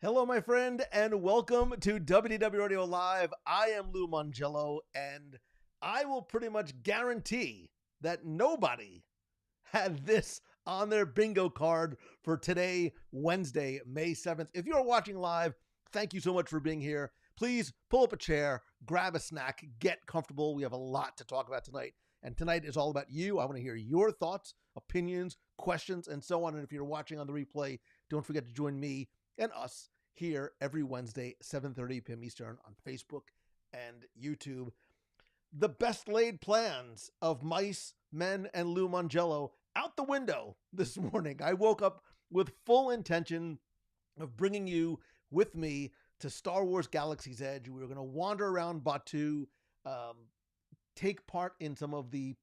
Hello, my friend, and welcome to WDW Radio Live. I am Lou Mangello, and I will pretty much guarantee that nobody had this on their bingo card for today, Wednesday, May 7th. If you're watching live, thank you so much for being here. Please pull up a chair, grab a snack, get comfortable. We have a lot to talk about tonight, and tonight is all about you. I want to hear your thoughts, opinions, questions, and so on. And if you're watching on the replay, don't forget to join me and us here every Wednesday, 7:30 p.m. Eastern on Facebook and YouTube. The best laid plans of mice, men, and Lou Mangello out the window this morning. I woke up with full intention of bringing you with me to Star Wars Galaxy's Edge. We were going to wander around Batuu, take part in some of the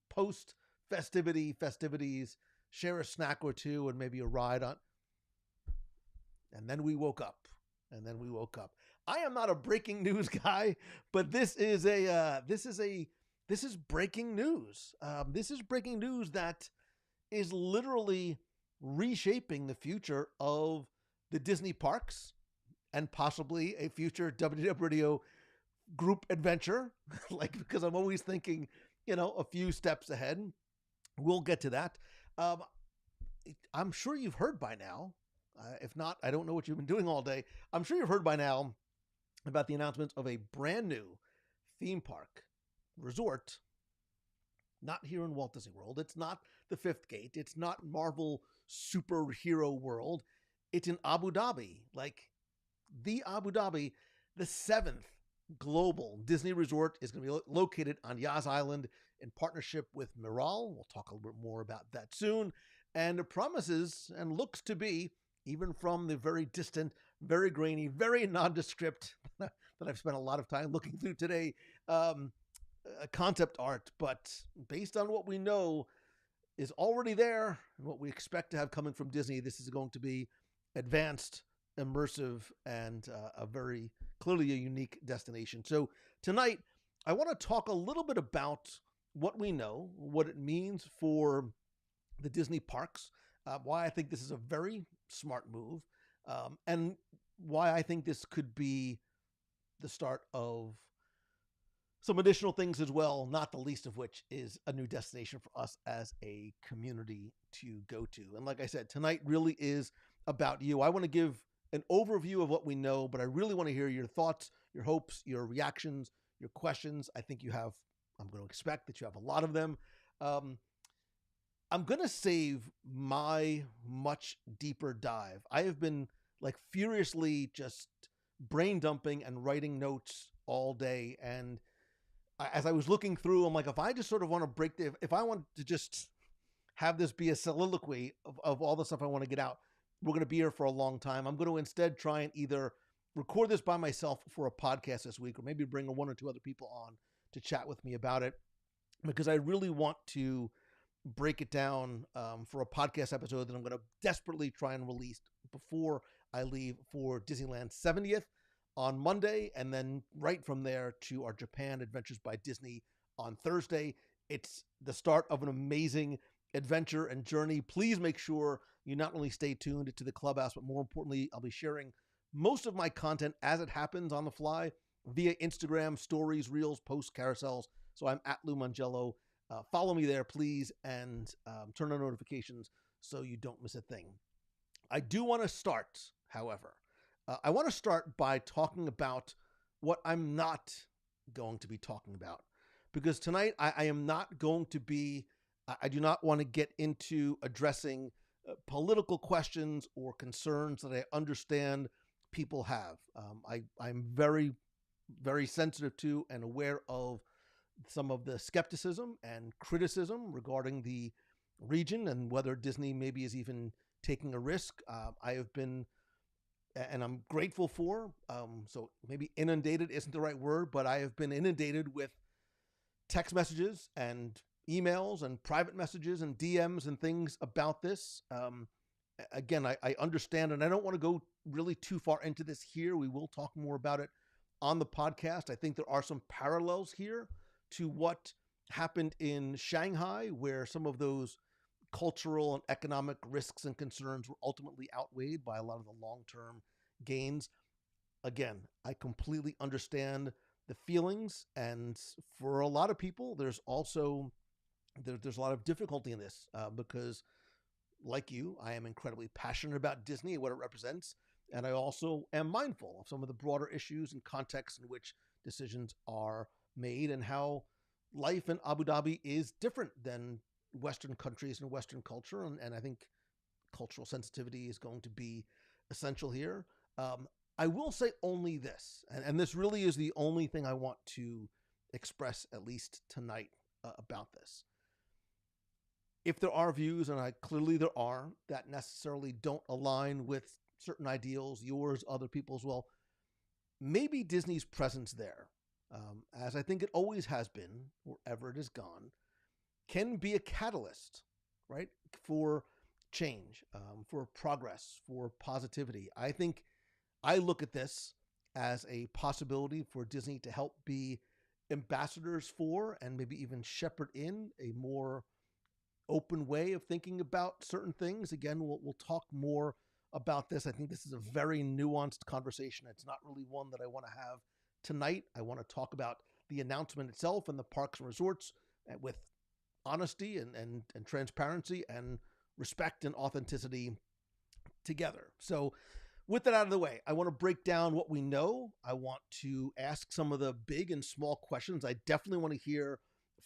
festivities, share a snack or two, and maybe a ride on. And then we woke up. I am not a breaking news guy, but this is breaking news. This is breaking news that is literally reshaping the future of the Disney parks and possibly a future WDW Radio group adventure. Because I'm always thinking, a few steps ahead. We'll get to that. I'm sure you've heard by now. If not, I don't know what you've been doing all day. I'm sure you've heard by now about the announcement of a brand new theme park resort, not here in Walt Disney World. It's not the Fifth Gate. It's not Marvel superhero world. It's in Abu Dhabi, the Abu Dhabi. The 7th global Disney resort is going to be located on Yas Island in partnership with Miral. We'll talk a little bit more about that soon. And it promises and looks to be, even from the very distant, very grainy, very nondescript that I've spent a lot of time looking through today, concept art, but based on what we know is already there and what we expect to have coming from Disney, this is going to be advanced, immersive, and a very clearly a unique destination. So tonight, I want to talk a little bit about what we know, what it means for the Disney parks, why I think this is a very smart move, and why I think this could be the start of some additional things as well, not the least of which is a new destination for us as a community to go to. And like I said, tonight really is about you. I want to give an overview of what we know, but I really want to hear your thoughts, your hopes, your reactions, your questions. I'm going to expect that you have a lot of them. I'm going to save my much deeper dive. I have been furiously just brain dumping and writing notes all day. And as I was looking through, I'm like, if I just sort of want to if I want to just have this be a soliloquy of all the stuff I want to get out, we're going to be here for a long time. I'm going to instead try and either record this by myself for a podcast this week, or maybe bring one or two other people on to chat with me about it, because I really want to break it down for a podcast episode that I'm going to desperately try and release before I leave for Disneyland 70th on Monday, and then right from there to our Japan Adventures by Disney on Thursday. It's the start of an amazing adventure and journey. Please make sure you not only stay tuned to the Clubhouse, but more importantly, I'll be sharing most of my content as it happens on the fly via Instagram, stories, reels, posts, carousels. So I'm at Lou Mangello. Follow me there, please, and turn on notifications so you don't miss a thing. I do want to start, however. I want to start by talking about what I'm not going to be talking about. Because tonight, I am not going to be, I do not want to get into addressing political questions or concerns that I understand people have. I'm very, very sensitive to and aware of some of the skepticism and criticism regarding the region and whether Disney maybe is even taking a risk. I have been, and I'm grateful for, so maybe inundated isn't the right word, but I have been inundated with text messages and emails and private messages and DMs and things about this. Again, I understand, and I don't want to go really too far into this here. We will talk more about it on the podcast. I think there are some parallels here to what happened in Shanghai, where some of those cultural and economic risks and concerns were ultimately outweighed by a lot of the long-term gains. Again, I completely understand the feelings, and for a lot of people, there's also there's a lot of difficulty in this because, like you, I am incredibly passionate about Disney and what it represents, and I also am mindful of some of the broader issues and contexts in which decisions are made, and how life in Abu Dhabi is different than Western countries and Western culture, and I think cultural sensitivity is going to be essential here. I will say only this, and this really is the only thing I want to express, at least tonight, about this. If there are views, and clearly there are, that necessarily don't align with certain ideals, yours, other people as well, maybe Disney's presence there, as I think it always has been, wherever it has gone, can be a catalyst, right, for change, for progress, for positivity. I think I look at this as a possibility for Disney to help be ambassadors for, and maybe even shepherd in, a more open way of thinking about certain things. Again, we'll talk more about this. I think this is a very nuanced conversation. It's not really one that I want to have tonight. I want to talk about the announcement itself and the parks and resorts with honesty and transparency and respect and authenticity together. So with that out of the way, I want to break down what we know. I want to ask some of the big and small questions. I definitely want to hear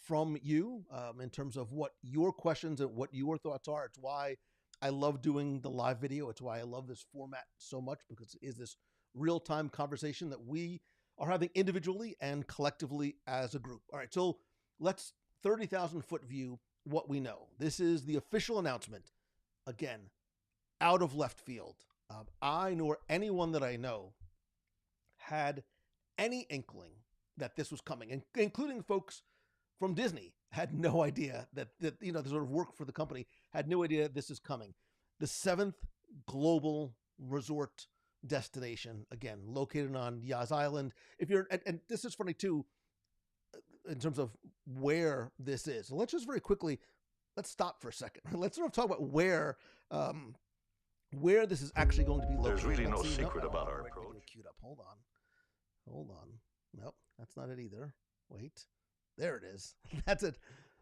from you in terms of what your questions and what your thoughts are. It's why I love doing the live video. It's why I love this format so much, because it is this real-time conversation that we are having individually and collectively as a group. All right, so let's 30,000 foot view what we know. This is the official announcement. Again, out of left field. I nor anyone that I know had any inkling that this was coming, including folks from Disney had no idea that the sort of work for the company had no idea this is coming. The 7th global resort destination, again, located on Yas Island. If you're, and this is funny too, in terms of where this is. So let's just very quickly, let's stop for a second. Let's sort of talk about where this is actually going to be located. There's really no secret about our approach. Queued up. Hold on. Nope, that's not it either. Wait, there it is. That's it.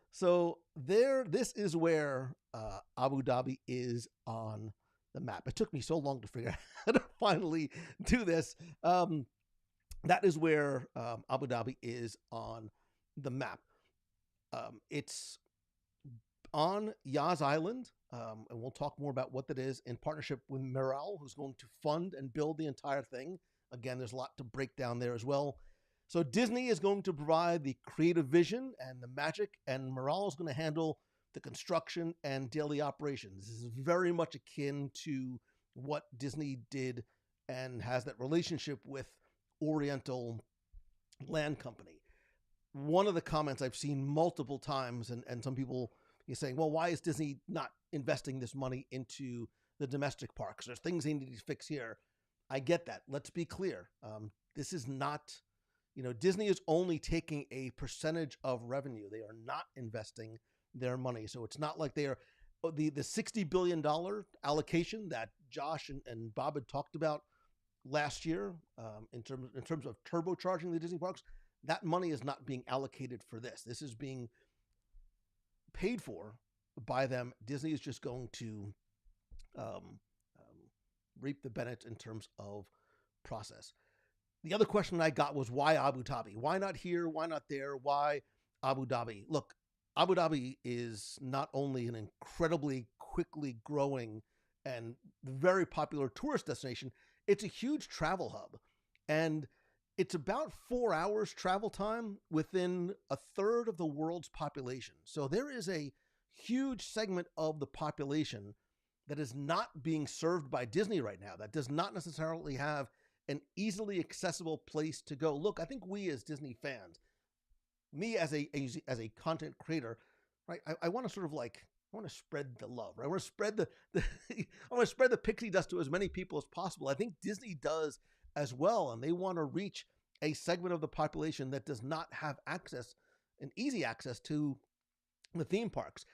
So this is where Abu Dhabi is on the map. It took me so long to figure out how to finally do this. That is where Abu Dhabi is on the map. It's on Yas Island, and we'll talk more about what that is, in partnership with Miral, who's going to fund and build the entire thing. Again, there's a lot to break down there as well. So Disney is going to provide the creative vision and the magic, and Miral is going to handle the construction and daily operations. This is very much akin to what Disney did and has that relationship with Oriental Land Company. One of the comments I've seen multiple times, and some people are saying, well, why is Disney not investing this money into the domestic parks? There's things they need to fix here. I get that. Let's be clear. This is not, Disney is only taking a percentage of revenue. They are not investing their money. So it's not like they are, the $60 billion allocation that Josh and Bob had talked about last year in terms of turbocharging the Disney parks. That money is not being allocated for this. This is being paid for by them. Disney is just going to reap the benefits in terms of process. The other question I got was, why Abu Dhabi? Why not here? Why not there? Why Abu Dhabi? Look, Abu Dhabi is not only an incredibly quickly growing and very popular tourist destination, it's a huge travel hub. And it's about 4 hours travel time within a third of the world's population. So there is a huge segment of the population that is not being served by Disney right now, that does not necessarily have an easily accessible place to go. Look, I think we as Disney fans, me as a content creator, right, I want to sort of I want to spread the love, right? I want to spread I want to spread the pixie dust to as many people as possible. I think Disney does as well, and they want to reach a segment of the population that does not have easy access to the theme parks.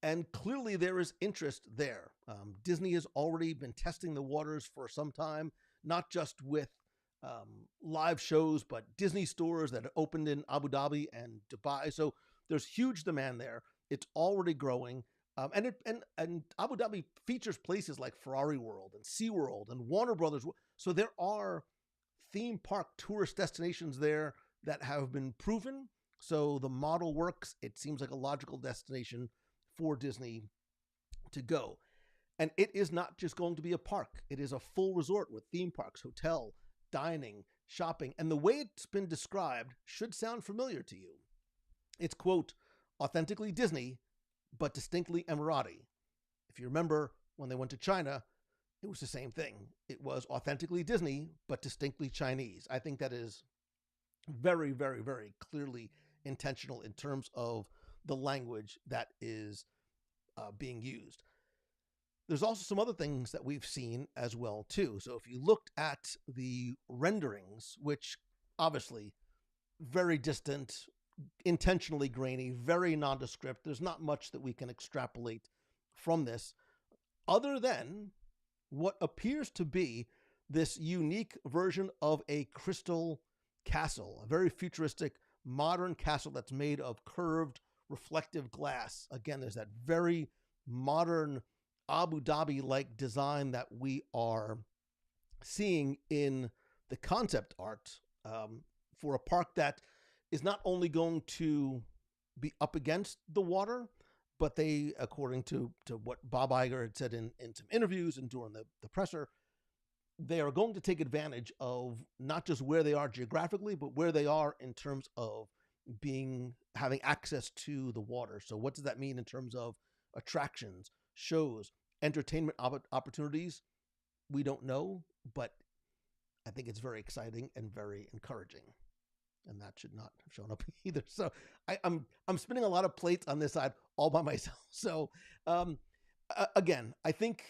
And clearly there is interest there. Disney has already been testing the waters for some time, not just with live shows, but Disney stores that opened in Abu Dhabi and Dubai. So there's huge demand there. It's already growing. And Abu Dhabi features places like Ferrari World and SeaWorld and Warner Brothers. So there are theme park tourist destinations there that have been proven. So the model works. It seems like a logical destination for Disney to go. And it is not just going to be a park. It is a full resort with theme parks, hotel, dining, shopping. And the way it's been described should sound familiar to you. It's, quote, authentically Disney, but distinctly Emirati. If you remember, when they went to China, it was the same thing. It was authentically Disney, but distinctly Chinese. I think that is very, very, very clearly intentional in terms of the language that is being used. There's also some other things that we've seen as well, too. So if you looked at the renderings, which obviously very distant, intentionally grainy, very nondescript, there's not much that we can extrapolate from this other than what appears to be this unique version of a crystal castle, a very futuristic, modern castle that's made of curved, reflective glass. Again, there's that very modern Abu Dhabi-like design that we are seeing in the concept art for a park that is not only going to be up against the water, but they, according to what Bob Iger had said in some interviews and during the presser, they are going to take advantage of not just where they are geographically, but where they are in terms of having access to the water. So what does that mean in terms of attractions, shows, entertainment opportunities? We don't know, but I think it's very exciting and very encouraging. And that should not have shown up either. So I'm spinning a lot of plates on this side all by myself. So again, I think,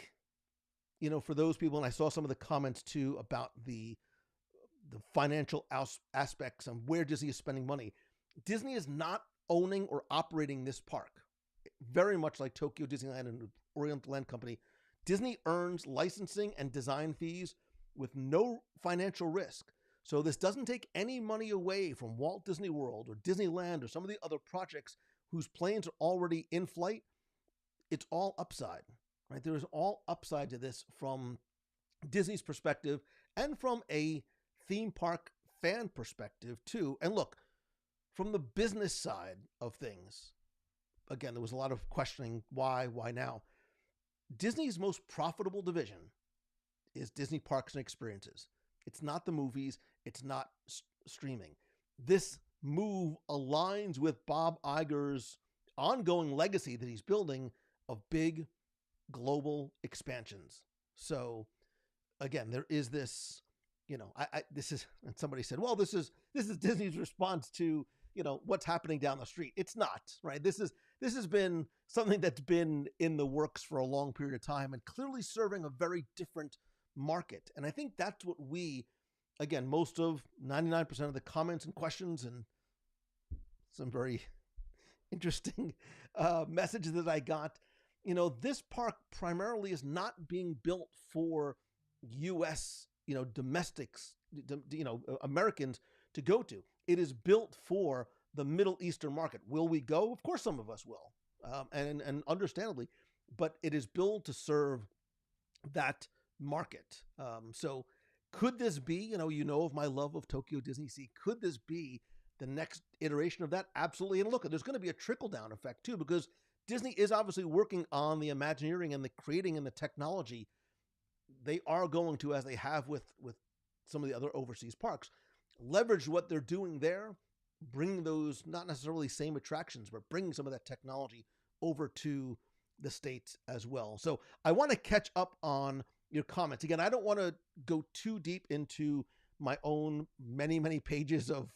for those people, and I saw some of the comments too about the financial aspects and where Disney is spending money. Disney is not owning or operating this park. Very much like Tokyo Disneyland and Oriental Land Company, Disney earns licensing and design fees with no financial risk. So this doesn't take any money away from Walt Disney World or Disneyland or some of the other projects whose planes are already in flight. It's all upside, right? There is all upside to this from Disney's perspective and from a theme park fan perspective too. And look, from the business side of things, again, there was a lot of questioning why now. Disney's most profitable division is Disney Parks and Experiences. It's not the movies. It's not streaming. This move aligns with Bob Iger's ongoing legacy that he's building of big global expansions. So again, there is this, this is, and somebody said, well, this is Disney's response to, what's happening down the street. It's not, right? This has been something that's been in the works for a long period of time and clearly serving a very different market. And I think that's what most of 99% of the comments and questions and some very interesting messages that I got, this park primarily is not being built for U.S., domestics, Americans to go to. It is built for the Middle Eastern market. Will we go? Of course, some of us will, and understandably, but it is built to serve that market. So could this be, of my love of Tokyo DisneySea, could this be the next iteration of that? Absolutely. And look, there's going to be a trickle-down effect too, because Disney is obviously working on the Imagineering and the creating and the technology. They are going to, as they have with some of the other overseas parks, leverage what they're doing there, bring those not necessarily same attractions, but bringing some of that technology over to the States as well. So I want to catch up on your comments. Again, I don't want to go too deep into my own many, many pages of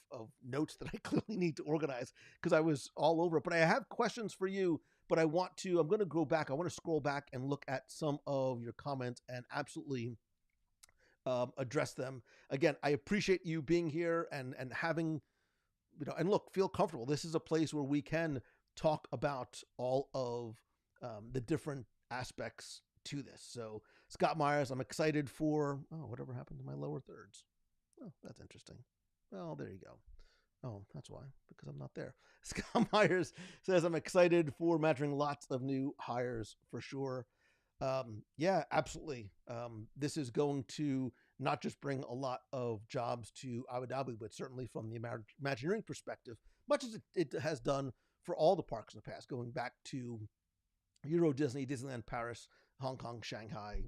notes that I clearly need to organize because I was all over it. But I have questions for you, but I'm going to go back. I want to scroll back and look at some of your comments and absolutely address them. Again, I appreciate you being here and having, and look, feel comfortable. This is a place where we can talk about all of the different aspects to this. So Scott Myers, I'm excited for, whatever happened to my lower thirds. Oh, that's interesting. Well, there you go. Oh, that's why, because I'm not there. Scott Myers says, I'm excited for Imagineering, lots of new hires for sure. Yeah, absolutely. This is going to not just bring a lot of jobs to Abu Dhabi, but certainly from the Imagineering perspective, much as it has done for all the parks in the past, going back to Euro Disney, Disneyland Paris, Hong Kong, Shanghai,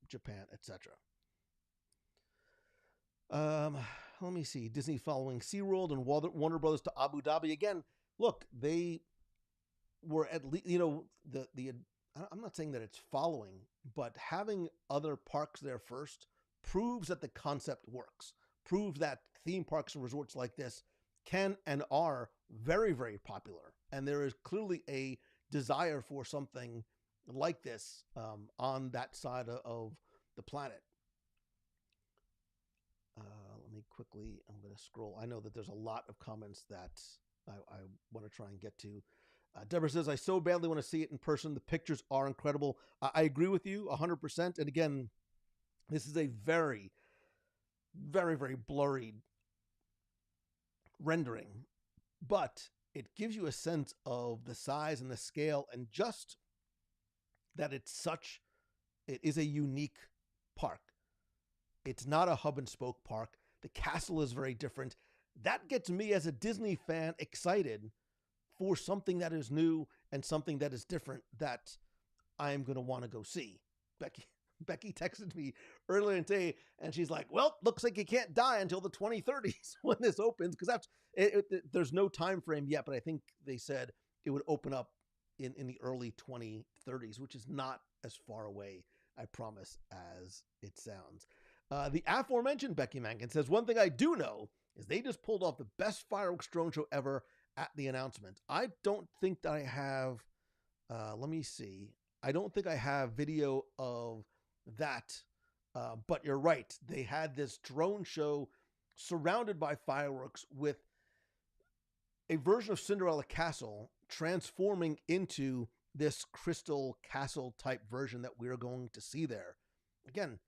Japan, etc. Let me see. Disney following SeaWorld and Warner Brothers to Abu Dhabi. Again, look, they were at least, I'm not saying that it's following, but having other parks there first proves that the concept works, proves that theme parks and resorts like this can and are very, very popular. And there is clearly a desire for something like this on that side of the planet. Let me quickly, I'm going to scroll. I know that there's a lot of comments that I want to try and get to. Deborah says, I so badly want to see it in person. The pictures are incredible. I agree with you 100%. And again, this is a very, very, very blurry rendering, but it gives you a sense of the size and the scale and just that it is a unique park. It's not a hub and spoke park. The castle is very different. That gets me as a Disney fan excited for something that is new and something that is different that I'm going to want to go see. Becky texted me earlier today and she's like, well, looks like you can't die until the 2030s when this opens, because there's no time frame yet, but I think they said it would open up in the early 2030s, which is not as far away, I promise, as it sounds. The aforementioned Becky Mankin says, one thing I do know is they just pulled off the best fireworks drone show ever at the announcement. I don't think that I have, let me see. I don't think I have video of that, but you're right. They had this drone show surrounded by fireworks with a version of Cinderella Castle transforming into this crystal castle type version that we're going to see there. Again,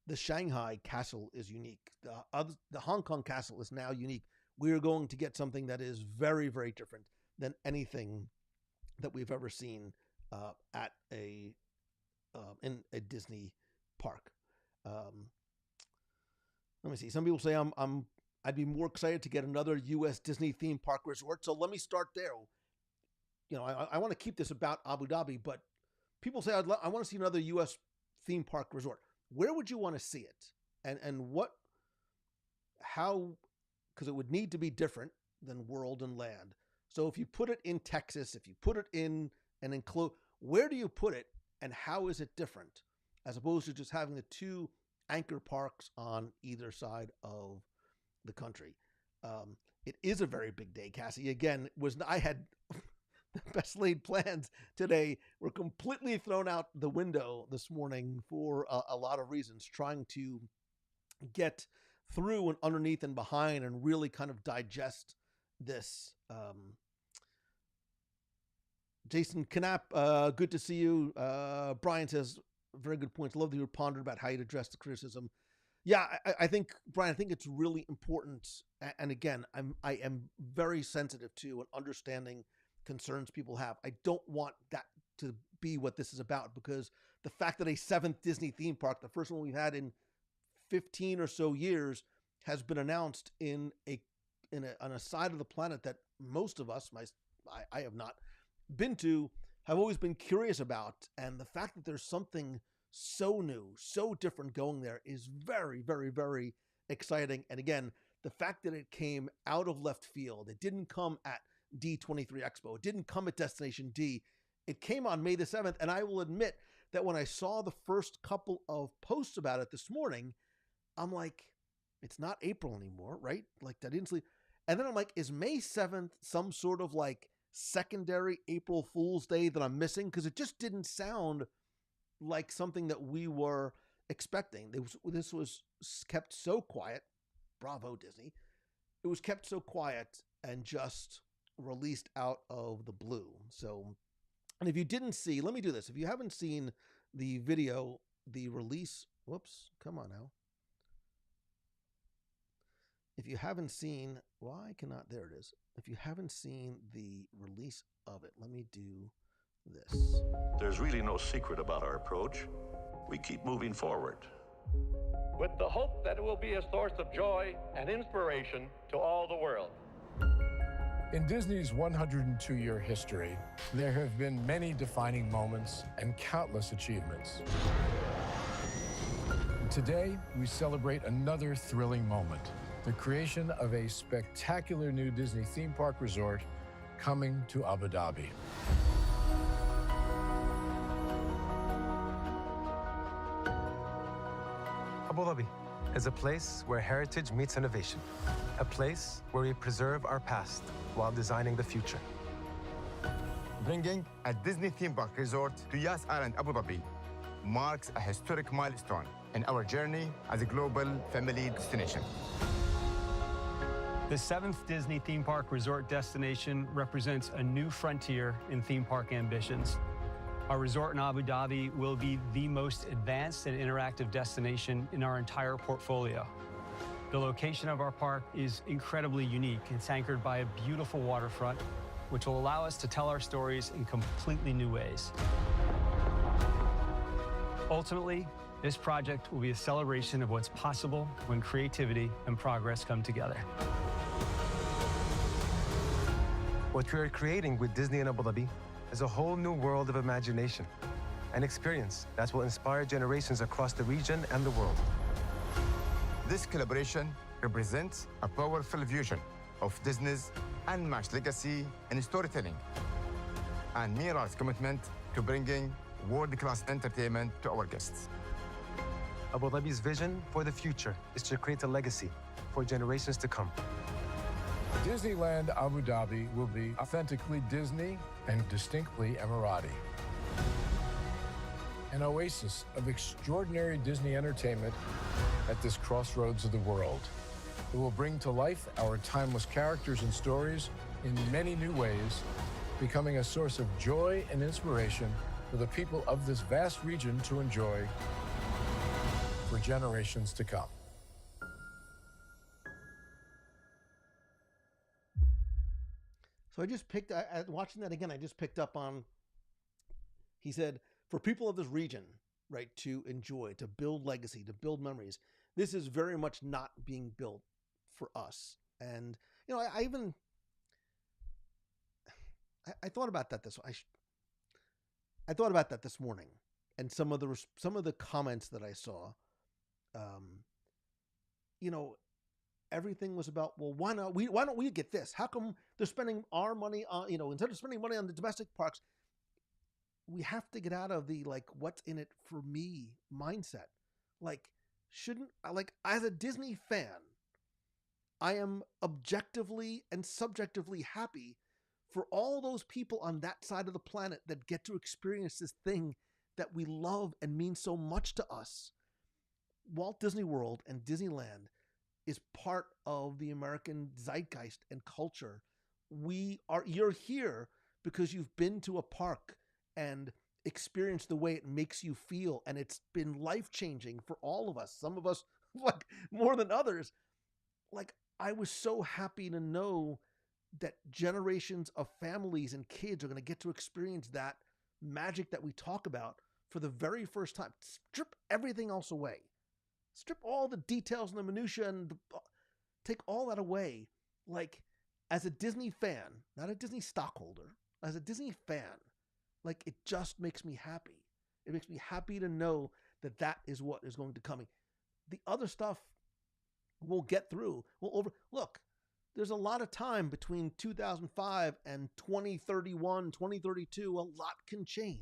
the Shanghai castle is unique. The Hong Kong castle is now unique. We're going to get something that is very, very different than anything that we've ever seen at in a Disney park. Let me see. Some people say I'd be more excited to get another U.S. Disney theme park resort. So let me start there. I want to keep this about Abu Dhabi, but people say I want to see another U.S. theme park resort. Where would you want to see it? And how, because it would need to be different than World and Land. So if you put it in Texas, if you put it in an enclosed, where do you put it and how is it different? As opposed to just having the two anchor parks on either side of the country. It is a very big day, Cassie. Again, I had the best laid plans today were completely thrown out the window this morning for a lot of reasons, trying to get through and underneath and behind and really kind of digest this. Jason Knapp, good to see you. Brian says, very good points. Love that you pondered about how you'd address the criticism. Yeah, I think, Brian, I think it's really important. And again, I am very sensitive to and understanding concerns people have. I don't want that to be what this is about, because the fact that a seventh Disney theme park, the first one we've had in 15 or so years, has been announced on a side of the planet that most of us, I have not been to, have always been curious about. And the fact that there's something so new, so different going there is very, very, very exciting. And again, the fact that it came out of left field, it didn't come at D23 Expo, it didn't come at Destination D, it came on May the 7th. And I will admit that when I saw the first couple of posts about it this morning, I'm like, it's not April anymore, right? Like, I didn't sleep. And then I'm like, is May 7th some sort of like secondary April Fool's Day that I'm missing? Because it just didn't sound like something that we were expecting. This was kept so quiet. Bravo, Disney. It was kept so quiet and just released out of the blue. So, and if you didn't see, let me do this. If you haven't seen the video the release. Whoops, come on now. If you haven't seen, why cannot, there it is. If you haven't seen the release of it, let me do this. There's really no secret about our approach. We keep moving forward, with the hope that it will be a source of joy and inspiration to all the world. In Disney's 102-year history, there have been many defining moments and countless achievements. Today, we celebrate another thrilling moment, the creation of a spectacular new Disney theme park resort coming to Abu Dhabi. Abu Dhabi is a place where heritage meets innovation, a place where we preserve our past while designing the future. Bringing a Disney theme park resort to Yas Island, Abu Dhabi, marks a historic milestone in our journey as a global family destination. The 7th Disney theme park resort destination represents a new frontier in theme park ambitions. Our resort in Abu Dhabi will be the most advanced and interactive destination in our entire portfolio. The location of our park is incredibly unique. It's anchored by a beautiful waterfront, which will allow us to tell our stories in completely new ways. Ultimately, this project will be a celebration of what's possible when creativity and progress come together. What we are creating with Disney in Abu Dhabi is a whole new world of imagination, an experience that will inspire generations across the region and the world. This collaboration represents a powerful fusion of Disney's unmatched legacy in storytelling and Miral's commitment to bringing world-class entertainment to our guests. Abu Dhabi's vision for the future is to create a legacy for generations to come. Disneyland Abu Dhabi will be authentically Disney and distinctly Emirati. An oasis of extraordinary Disney entertainment at this crossroads of the world. It will bring to life our timeless characters and stories in many new ways, becoming a source of joy and inspiration for the people of this vast region to enjoy for generations to come. So I just picked, watching that again, I just picked up on, he said, for people of this region, right, to enjoy, to build legacy, to build memories, this is very much not being built for us. And, you know, I thought about that I thought about that this morning, and some of the comments that I saw, you know, everything was about, well, why don't we get this? How come they're spending our money on, you know, instead of spending money on the domestic parks, we have to get out of the, like, what's in it for me mindset. Like, as a Disney fan, I am objectively and subjectively happy for all those people on that side of the planet that get to experience this thing that we love and means so much to us. Walt Disney World and Disneyland is part of the American zeitgeist and culture. You're here because you've been to a park and experienced the way it makes you feel, and it's been life-changing for all of us. Some of us, like, more than others. Like, I was so happy to know that generations of families and kids are going to get to experience that magic that we talk about for the very first time. Strip everything else away. Strip all the details and the minutia and take all that away. Like, as a Disney fan, not a Disney stockholder, as a Disney fan, like, it just makes me happy. It makes me happy to know that that is what is going to come. The other stuff we'll get through. Look, there's a lot of time between 2005 and 2031, 2032. A lot can change.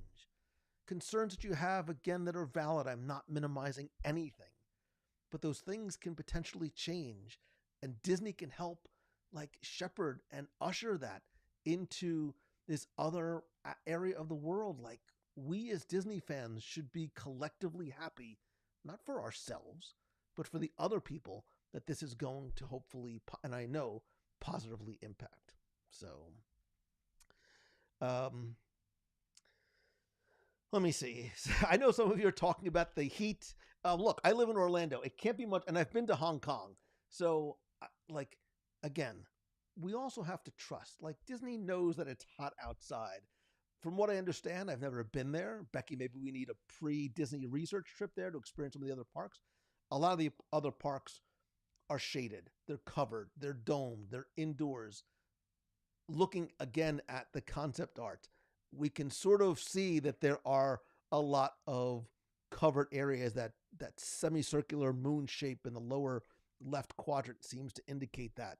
Concerns that you have, again, that are valid. I'm not minimizing anything. But those things can potentially change. And Disney can help, like, shepherd and usher that into this other area of the world. Like, we as Disney fans should be collectively happy, not for ourselves, but for the other people that this is going to hopefully, and I know, positively impact. So, Let me see. I know some of you are talking about the heat. Look, I live in Orlando. It can't be much, and I've been to Hong Kong. So, like, again, we also have to trust. Like, Disney knows that it's hot outside. From what I understand, I've never been there. Becky, maybe we need a pre-Disney research trip there to experience some of the other parks. A lot of the other parks are shaded. They're covered. They're domed. They're indoors. Looking again at the concept art, we can sort of see that there are a lot of covered areas. That semicircular moon shape in the lower left quadrant seems to indicate that.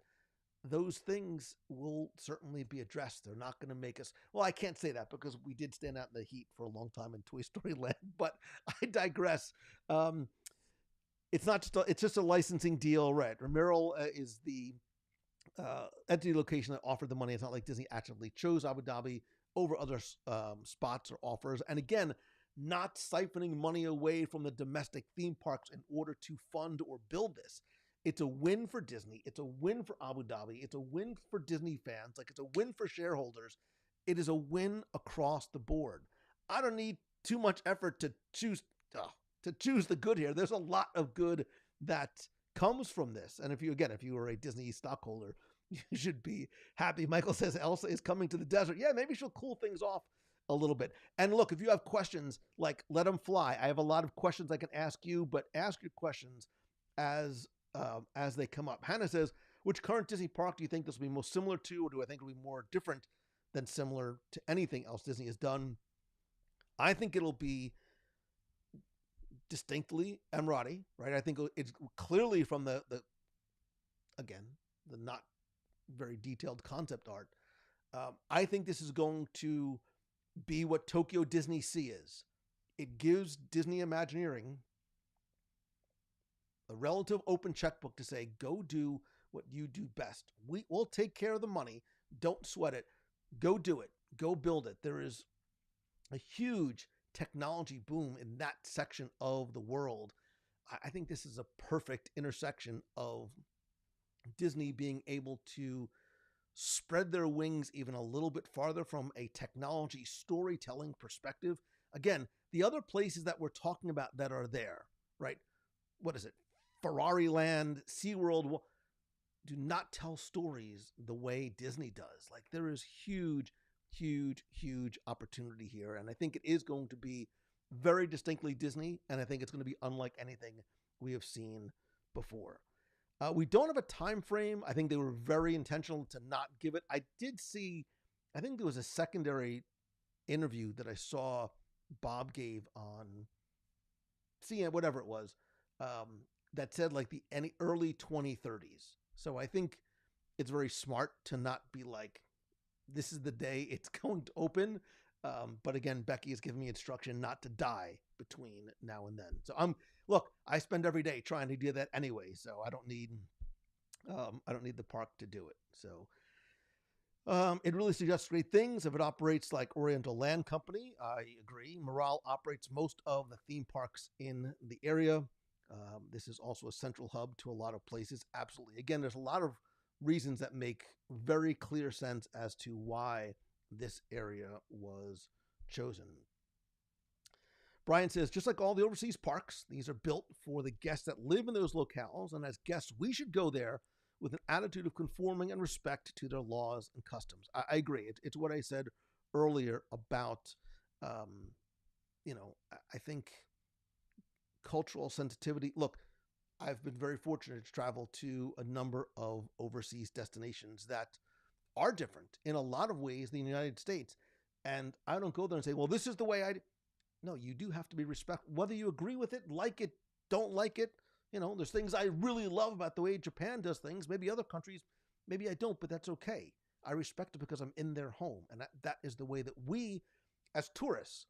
Those things will certainly be addressed. They're not going to make us... Well, I can't say that because we did stand out in the heat for a long time in Toy Story Land, but I digress. It's just a licensing deal, right? Miral is the entity location that offered the money. It's not like Disney actively chose Abu Dhabi over other spots or offers. And again, not siphoning money away from the domestic theme parks in order to fund or build this. It's a win for Disney. It's a win for Abu Dhabi. It's a win for Disney fans. Like, it's a win for shareholders. It is a win across the board. I don't need too much effort to choose the good here. There's a lot of good that comes from this. And if you were a Disney stockholder, you should be happy. Michael says Elsa is coming to the desert. Yeah, maybe she'll cool things off a little bit. And look, if you have questions, like, let them fly. I have a lot of questions I can ask you, but ask your questions as they come up. Hannah says, which current Disney park do you think this will be most similar to, or do I think it'll be more different than similar to anything else Disney has done? I think it'll be distinctly Emirati, right? I think it's clearly from the not very detailed concept art. I think this is going to be what Tokyo DisneySea is. It gives Disney Imagineering a relative open checkbook to say, go do what you do best. We'll take care of the money. Don't sweat it. Go do it. Go build it. There is a huge technology boom in that section of the world. I think this is a perfect intersection of Disney being able to spread their wings even a little bit farther from a technology storytelling perspective. Again, the other places that we're talking about that are there, right? What is it? Ferrari Land, SeaWorld, do not tell stories the way Disney does. Like, there is huge, huge, huge opportunity here. And I think it is going to be very distinctly Disney. And I think it's going to be unlike anything we have seen before. We don't have a time frame. I think they were very intentional to not give it. I did see, I think there was a secondary interview that I saw Bob gave on CNN, whatever it was, that said like any early 2030s. So I think it's very smart to not be like, this is the day it's going to open. But again, Becky has given me instruction not to die between now and then. So look, I spend every day trying to do that anyway. So I don't need the park to do it. So it really suggests great things if it operates like Oriental Land Company. I agree. Miral operates most of the theme parks in the area. This is also a central hub to a lot of places. Absolutely. Again, there's a lot of reasons that make very clear sense as to why this area was chosen. Brian says, just like all the overseas parks, these are built for the guests that live in those locales. And as guests, we should go there with an attitude of conforming and respect to their laws and customs. I agree. It's what I said earlier about, I think cultural sensitivity. Look, I've been very fortunate to travel to a number of overseas destinations that are different in a lot of ways than the United States. And I don't go there and say, well, this is the way No, you do have to be respectful, whether you agree with it, like it, don't like it. There's things I really love about the way Japan does things. Maybe other countries, maybe I don't, but that's okay. I respect it because I'm in their home. And that is the way that we, as tourists,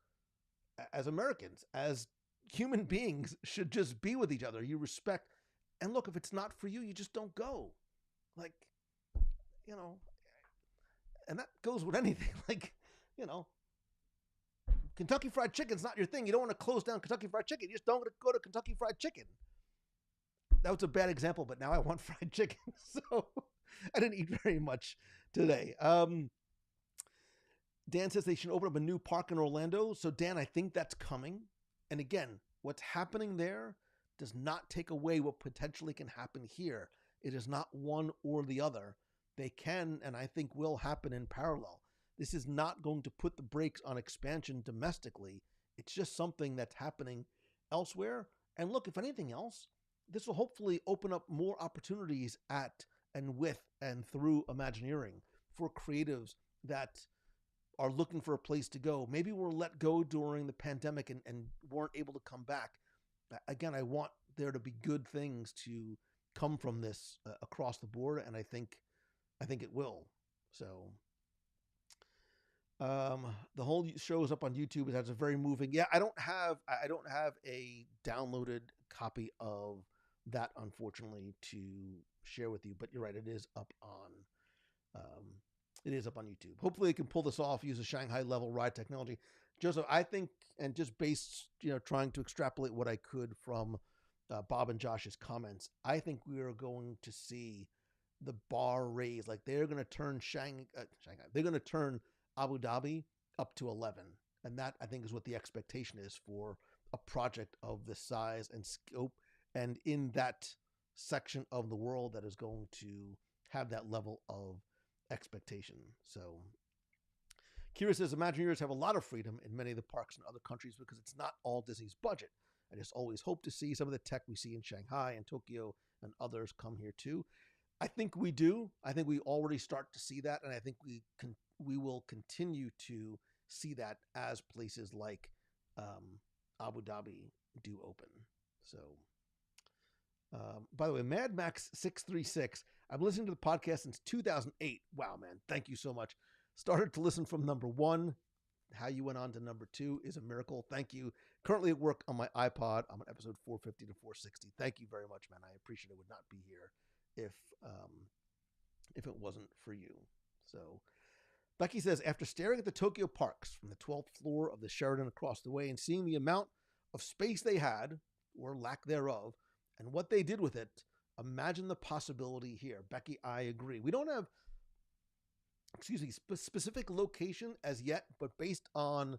as Americans, as human beings, should just be with each other. You respect. And look, if it's not for you, you just don't go. And that goes with anything. Kentucky Fried Chicken's not your thing. You don't want to close down Kentucky Fried Chicken. You just don't want to go to Kentucky Fried Chicken. That was a bad example, but now I want fried chicken. So I didn't eat very much today. Dan says they should open up a new park in Orlando. So, Dan, I think that's coming. And again, what's happening there does not take away what potentially can happen here. It is not one or the other. They can, and I think will, happen in parallel. This is not going to put the brakes on expansion domestically. It's just something that's happening elsewhere. And look, if anything else, this will hopefully open up more opportunities at and with and through Imagineering for creatives that are looking for a place to go. Maybe were let go during the pandemic and weren't able to come back. Again, I want there to be good things to come from this across the board, and I think it will. So the whole show is up on YouTube. It's very moving. Yeah, I don't have a downloaded copy of that, unfortunately, to share with you. But you're right, it is up on YouTube. Hopefully, they can pull this off. Use a Shanghai level ride technology. Joseph, I think, and just based, trying to extrapolate what I could from Bob and Josh's comments, I think we are going to see the bar raised. Like they're going to turn Shanghai. They're going to turn Abu Dhabi up to 11, and that I think is what the expectation is for a project of this size and scope, and in that section of the world that is going to have that level of expectation. So Kira says Imagineers have a lot of freedom in many of the parks in other countries because it's not all Disney's budget. I just always hope to see some of the tech we see in Shanghai and Tokyo and others come here too. I think we do. I think we already start to see that, and I think we will continue to see that as places like Abu Dhabi do open. So, by the way, Mad Max 636. I've listened to the podcast since 2008. Wow, man! Thank you so much. Started to listen from number 1. How you went on to number 2 is a miracle. Thank you. Currently at work on my iPod. I'm on episode 450 to 460. Thank you very much, man. I appreciate it. Would not be here if it wasn't for you. So Becky says, after staring at the Tokyo parks from the 12th floor of the Sheraton across the way and seeing the amount of space they had, or lack thereof, and what they did with it, imagine the possibility here. Becky, I agree. We don't have specific location as yet, but based on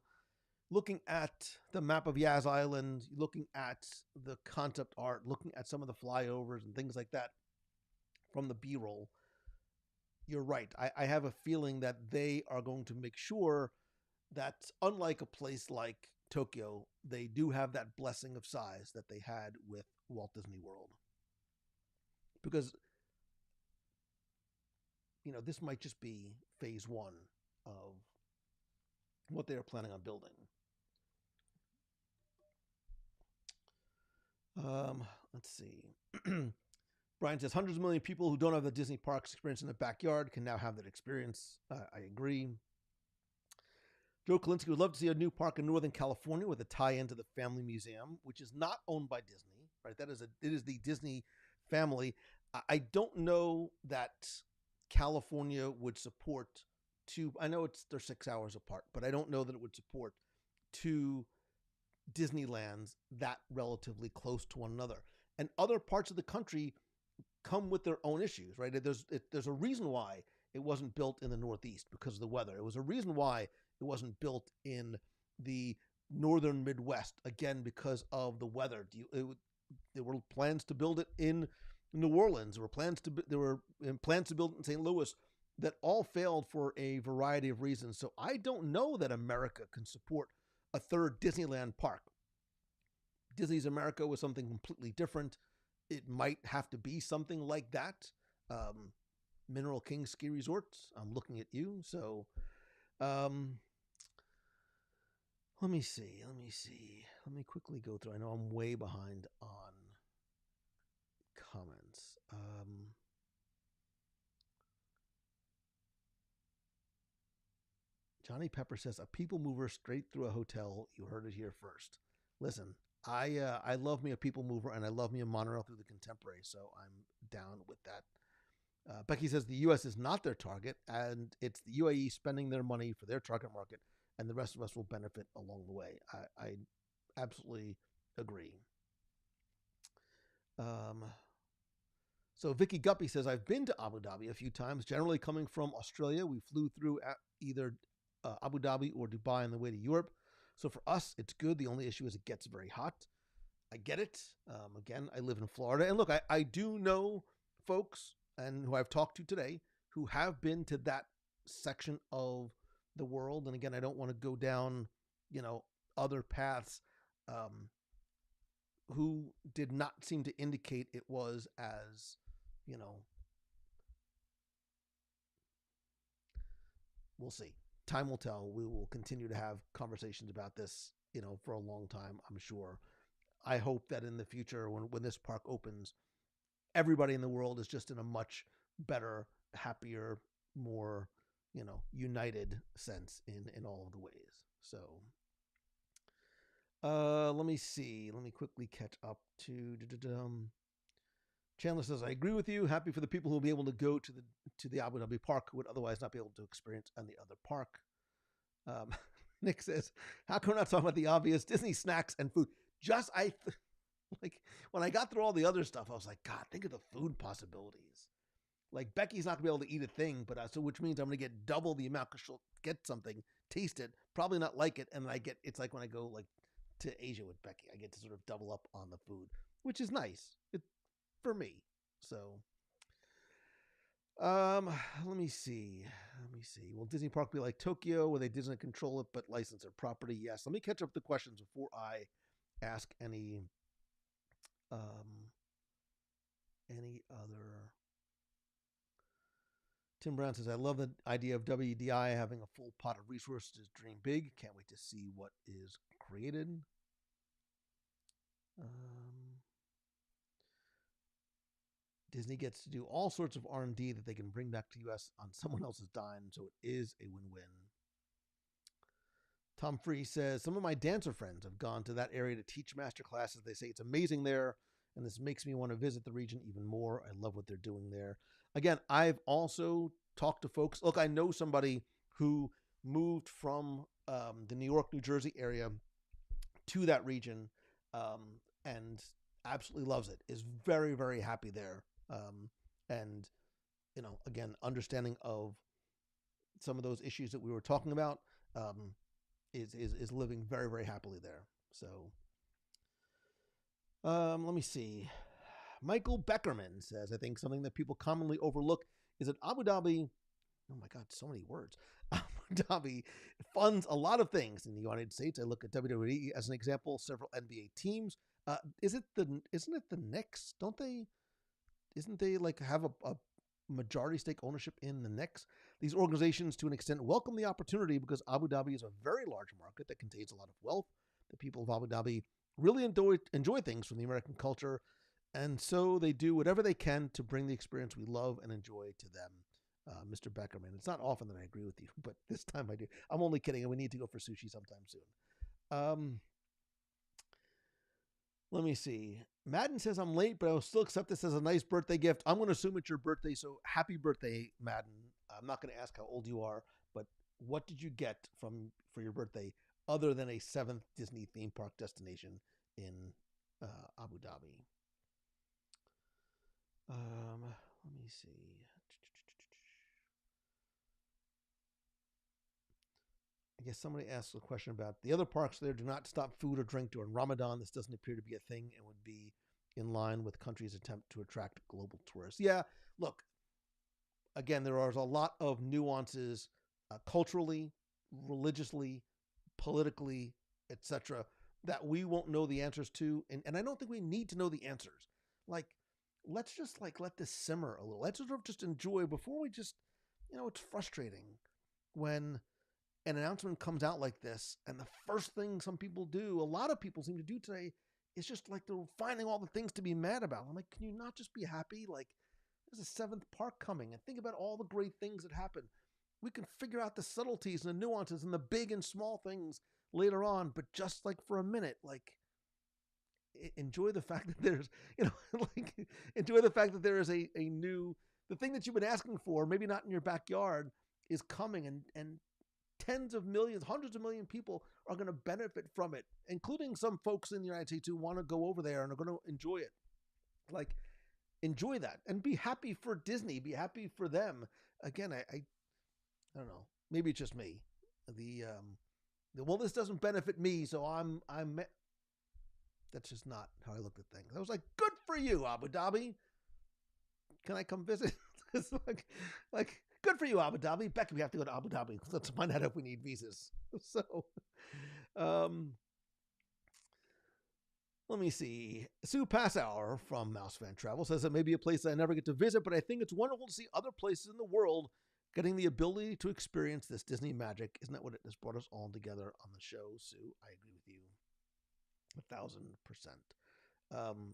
looking at the map of Yas Island, looking at the concept art, looking at some of the flyovers and things like that from the B-roll, you're right. I have a feeling that they are going to make sure that, unlike a place like Tokyo, they do have that blessing of size that they had with Walt Disney World. Because this might just be phase 1 of what they are planning on building. Let's see. Brian says, hundreds of million people who don't have the Disney parks experience in the backyard can now have that experience. I agree. Joe Kalinsky would love to see a new park in Northern California with a tie-in to the Family Museum, which is not owned by Disney, right? It is the Disney family. I don't know that California would support I know they're 6 hours apart, but I don't know that it would support 2 Disneylands that relatively close to one another. And other parts of the country come with their own issues, right? There's a reason why it wasn't built in the Northeast because of the weather. It was a reason why it wasn't built in the northern Midwest, again, because of the weather. There were plans to build it in New Orleans. There were plans to build it in St. Louis that all failed for a variety of reasons. So I don't know that America can support a third Disneyland park. Disney's America was something completely different. It might have to be something like that. Mineral King Ski Resorts, I'm looking at you. So let me see. Let me quickly go through. I know I'm way behind on comments. Johnny Pepper says, a people mover straight through a hotel. You heard it here first. Listen, I love me a people mover, and I love me a monorail through the Contemporary, so I'm down with that. Becky says the U.S. is not their target, and it's the UAE spending their money for their target market, and the rest of us will benefit along the way. I absolutely agree. So Vicky Guppy says, I've been to Abu Dhabi a few times, generally coming from Australia. We flew through either Abu Dhabi or Dubai on the way to Europe. So for us, it's good. The only issue is it gets very hot. I get it. Again, I live in Florida. And look, I do know folks and who I've talked to today who have been to that section of the world. And again, I don't want to go down, other paths, who did not seem to indicate it was as, we'll see. Time will tell. We will continue to have conversations about this, for a long time, I'm sure. I hope that in the future, when this park opens, everybody in the world is just in a much better, happier, more, united sense in all of the ways. So, let me see. Let me quickly catch up to. Chandler says, I agree with you. Happy for the people who will be able to go to the Abu Dhabi park who would otherwise not be able to experience on the other park. Nick says, how come we're not talking about the obvious Disney snacks and food? Like when I got through all the other stuff, I was like, God, think of the food possibilities. Like Becky's not gonna be able to eat a thing, but so which means I'm gonna get double the amount because she'll get something, taste it, probably not like it, and then it's like when I go like to Asia with Becky, I get to sort of double up on the food, which is nice for me. So, let me see. Will Disney Park be like Tokyo, where they Disney control it but license their property? Yes. Let me catch up the questions before I ask any other. Tim Brown says, I love the idea of WDI having a full pot of resources to dream big. Can't wait to see what is created. Disney gets to do all sorts of R&D that they can bring back to U.S. on someone else's dime, so it is a win-win. Tom Free says, some of my dancer friends have gone to that area to teach master classes. They say it's amazing there, and this makes me want to visit the region even more. I love what they're doing there. Again, I've also talked to folks. Look, I know somebody who moved from the New York, New Jersey area to that region and absolutely loves it, is very, very happy there. And, again, understanding of some of those issues that we were talking about is living very, very happily there. So, let me see. Michael Beckerman says, I think something that people commonly overlook is that Abu Dhabi, oh my God, so many words. Abu Dhabi funds a lot of things in the United States. I look at WWE as an example, several NBA teams. Isn't it the Knicks? Isn't they like have a majority stake ownership in the Knicks? These organizations, to an extent, welcome the opportunity because Abu Dhabi is a very large market that contains a lot of wealth. The people of Abu Dhabi really enjoy things from the American culture, and so they do whatever they can to bring the experience we love and enjoy to them. Mr. Beckerman. It's not often that I agree with you, but this time I do. I'm only kidding, and we need to go for sushi sometime soon. Let me see. Madden says I'm late, but I'll still accept this as a nice birthday gift. I'm going to assume it's your birthday, so happy birthday, Madden. I'm not going to ask how old you are, but what did you get for your birthday other than a 7th Disney theme park destination in Abu Dhabi? Let me see. I guess somebody asked a question about the other parks there do not stop food or drink during Ramadan. This doesn't appear to be a thing and would be in line with countries' attempt to attract global tourists. Yeah, look, again, there are a lot of nuances culturally, religiously, politically, etc., that we won't know the answers to. And I don't think we need to know the answers. Like, let's just let this simmer a little. Let's sort of just enjoy before we just, it's frustrating when an announcement comes out like this, and the first thing some people do, a lot of people seem to do today, is just like they're finding all the things to be mad about. I'm like, can you not just be happy? Like, there's a 7th park coming, and think about all the great things that happen. We can figure out the subtleties and the nuances and the big and small things later on, but just like for a minute, like, enjoy the fact that there's, enjoy the fact that there is a new, the thing that you've been asking for, maybe not in your backyard, is coming, and tens of millions, hundreds of million people are going to benefit from it, including some folks in the United States who want to go over there and are going to enjoy it. Like, enjoy that and be happy for Disney, be happy for them. Again, I don't know, maybe it's just me. well, this doesn't benefit me, so I'm. That's just not how I looked at things. I was like, good for you, Abu Dhabi. Can I come visit? It's like good for you, Abu Dhabi. Becky, we have to go to Abu Dhabi. Let's find out if we need visas. So, let me see. Sue Passauer from Mouse Fan Travel says it may be a place I never get to visit, but I think it's wonderful to see other places in the world getting the ability to experience this Disney magic. Isn't that what it has brought us all together on the show, Sue? I agree with you 1,000%.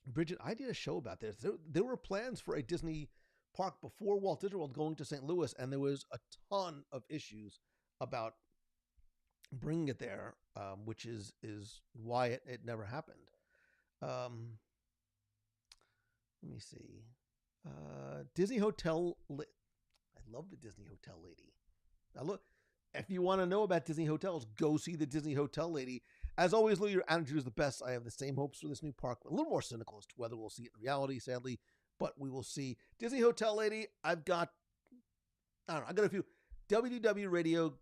Bridget, I did a show about this. There were plans for a Disney park before Walt Disney World going to St. Louis, and there was a ton of issues about bringing it there, which is why it never happened. Let me see. Disney Hotel. I love the Disney Hotel lady. Now look, if you want to know about Disney hotels, go see the Disney Hotel lady. As always, Lou, your attitude is the best. I have the same hopes for this new park. A little more cynical as to whether we'll see it in reality, sadly, but we will see. Disney Hotel lady, I've got a few. WDW Radio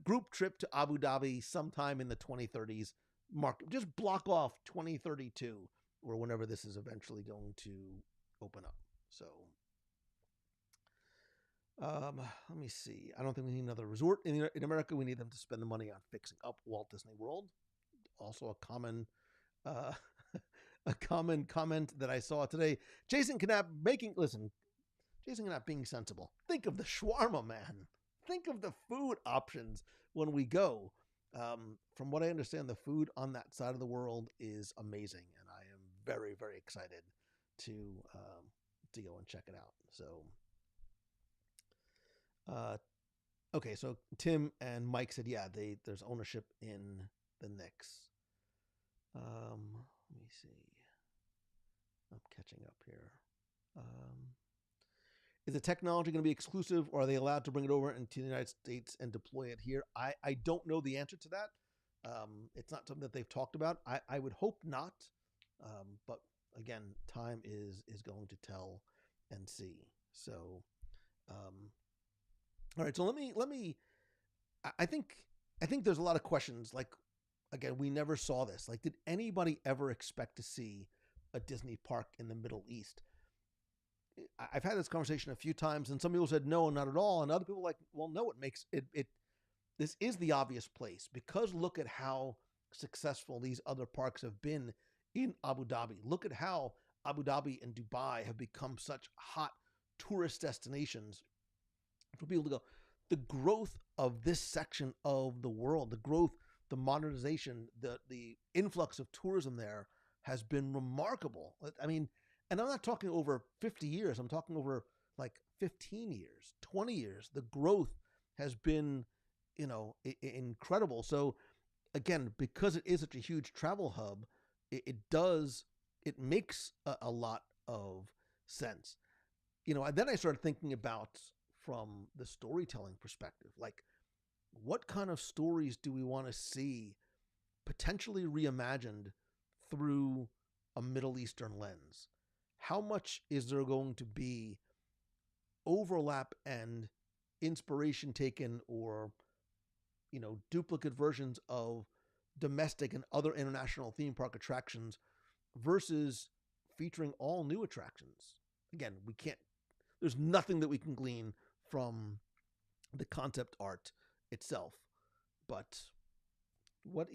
group trip to Abu Dhabi sometime in the 2030s. Mark, just block off 2032 or whenever this is eventually going to open up. So, let me see. I don't think we need another resort in America. We need them to spend the money on fixing up Walt Disney World. Also a common comment that I saw today. Jason Knapp being sensible. Think of the shawarma, man. Think of the food options when we go. From what I understand, the food on that side of the world is amazing, and I am very, very excited to go and check it out. So, okay, so Tim and Mike said, yeah, there's ownership in the Knicks. Let me see. I'm catching up here. Is the technology going to be exclusive, or are they allowed to bring it over into the United States and deploy it here? I don't know the answer to that. It's not something that they've talked about. I would hope not. But again, time is going to tell and see. So, all right. So let me. I think there's a lot of questions. Like, again, we never saw this. Like, did anybody ever expect to see a Disney park in the Middle East? I've had this conversation a few times, and some people said no, not at all, and other people were like, well, no, it makes it. This is the obvious place, because look at how successful these other parks have been in Abu Dhabi. Look at how Abu Dhabi and Dubai have become such hot tourist destinations for people to go. The growth of this section of the world, the growth, the modernization, the influx of tourism there has been remarkable. I mean, and I'm not talking over 50 years. I'm talking over like 15 years, 20 years. The growth has been, incredible. So again, because it is such a huge travel hub, it makes a lot of sense. Then I started thinking about from the storytelling perspective, like what kind of stories do we want to see potentially reimagined through a Middle Eastern lens? How much is there going to be overlap and inspiration taken, or, duplicate versions of domestic and other international theme park attractions versus featuring all new attractions? Again, there's nothing that we can glean from the concept art itself, but what,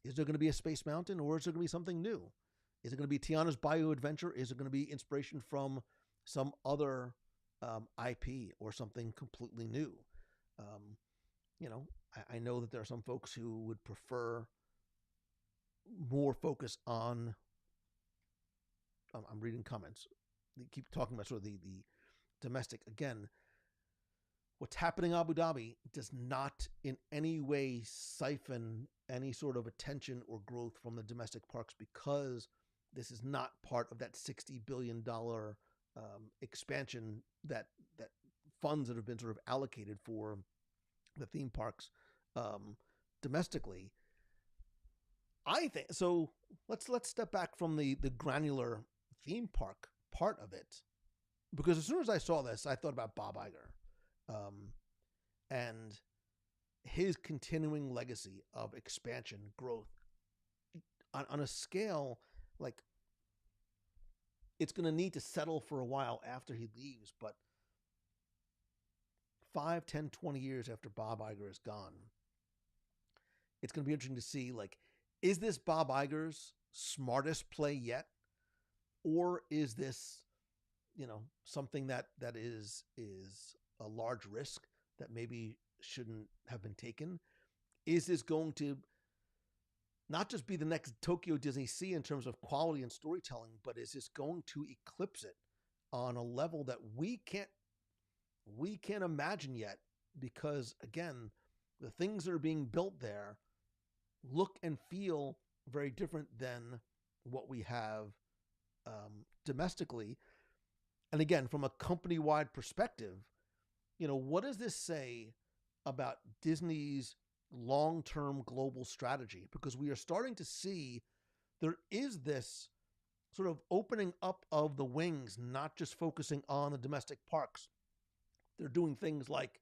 is there going to be a Space Mountain, or is there going to be something new? Is it going to be Tiana's Bayou Adventure? Is it going to be inspiration from some other IP or something completely new? I know that there are some folks who would prefer more focus on, I'm reading comments. They keep talking about sort of the domestic. Again, what's happening in Abu Dhabi does not in any way siphon any sort of attention or growth from the domestic parks, because this is not part of that $60 billion expansion that funds that have been sort of allocated for the theme parks domestically. I think so. Let's step back from the theme park part of it, because as soon as I saw this, I thought about Bob Iger. and his continuing legacy of expansion, growth on a scale like it's going to need to settle for a while after he leaves, but 5, 10, 20 years after Bob Iger is gone, it's going to be interesting to see, like, is this Bob Iger's smartest play yet? Or is this, something that is a large risk that maybe shouldn't have been taken? Is this going to not just be the next Tokyo DisneySea in terms of quality and storytelling, but is this going to eclipse it on a level that we can't imagine yet? Because again, the things that are being built there look and feel very different than what we have domestically. And again, from a company-wide perspective, what does this say about Disney's long-term global strategy? Because we are starting to see there is this sort of opening up of the wings, not just focusing on the domestic parks. They're doing things like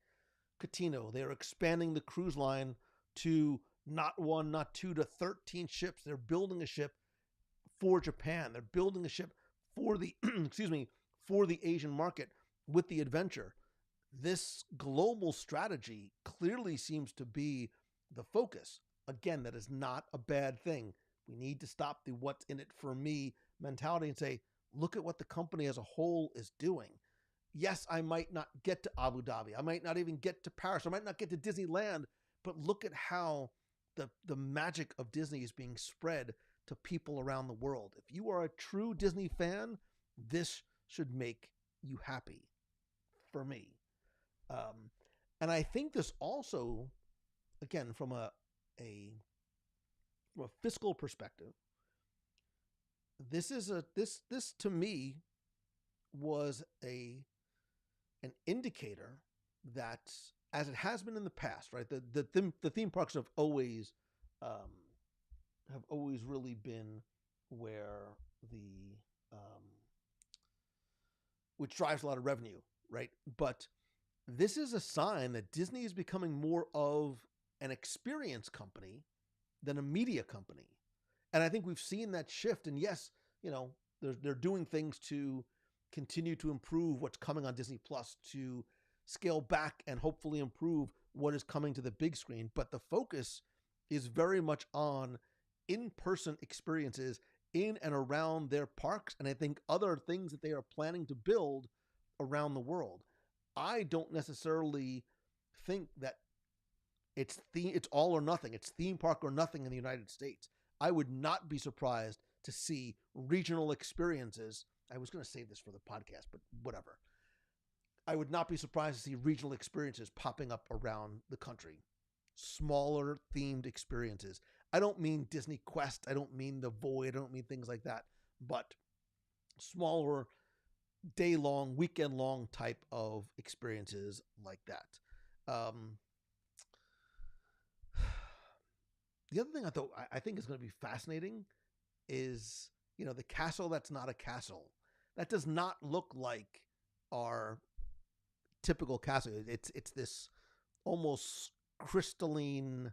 Catino. They're expanding the cruise line to not 1, not 2, to 13 ships. They're building a ship for Japan. They're building a ship for the, for the Asian market with the Adventure. This global strategy clearly seems to be the focus. Again, that is not a bad thing. We need to stop the what's in it for me mentality and say, look at what the company as a whole is doing. Yes, I might not get to Abu Dhabi. I might not even get to Paris. I might not get to Disneyland, but look at how the magic of Disney is being spread to people around the world. If you are a true Disney fan, this should make you happy, for me. And I think this also, again, from a fiscal perspective, this to me was an indicator that, as it has been in the past, right? The theme parks have always really been where which drives a lot of revenue, right? But this is a sign that Disney is becoming more of an experience company than a media company. And I think we've seen that shift. And yes, they're doing things to continue to improve what's coming on Disney Plus, to scale back and hopefully improve what is coming to the big screen. But the focus is very much on in-person experiences in and around their parks, and I think other things that they are planning to build around the world. I don't necessarily think that it's all or nothing. It's theme park or nothing in the United States. I would not be surprised to see regional experiences. I was going to save this for the podcast, but whatever. I would not be surprised to see regional experiences popping up around the country. Smaller themed experiences. I don't mean Disney Quest. I don't mean The Void. I don't mean things like that. But smaller, day-long, weekend-long type of experiences like that. The other thing I think is going to be fascinating is, the castle that's not a castle. That does not look like our typical castle. It's this almost crystalline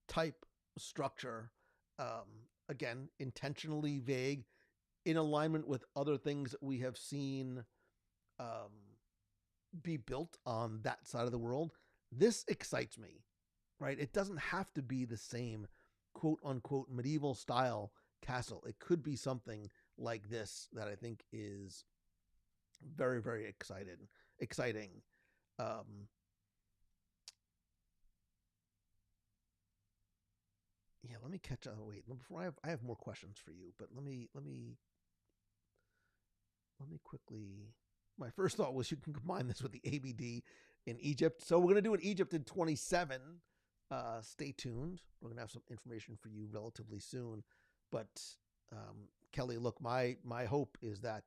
type structure, again, intentionally vague, in alignment with other things that we have seen be built on that side of the world. This excites me, right? It doesn't have to be the same quote unquote medieval style castle. It could be something like this that I think is very, very exciting. Yeah, let me catch up. Wait, before I have more questions for you, but let me quickly. My first thought was you can combine this with the ABD in Egypt. So we're going to do an Egypt in 27. Stay tuned. We're going to have some information for you relatively soon. But Kelly, look, my hope is that,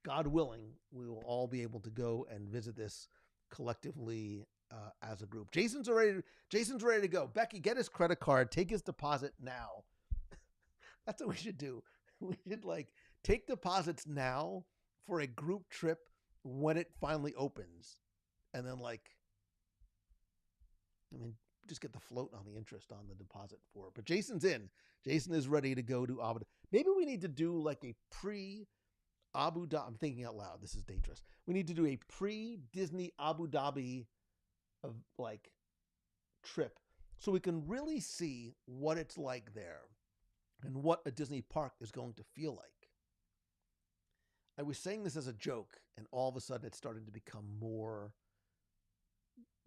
God willing, we will all be able to go and visit this collectively as a group. Jason's ready to go. Becky, get his credit card. Take his deposit now. That's what we should do. We should take deposits now for a group trip when it finally opens. and then just get the float on the interest on the deposit for it. But Jason's in. Jason is ready to go to Abu Dhabi. Maybe we need to do like a pre-Abu Dhabi. I'm thinking out loud. This is dangerous. We need to do a pre-Disney Abu Dhabi of trip so we can really see what it's like there and what a Disney park is going to feel like. I was saying this as a joke, and all of a sudden it's starting to become more.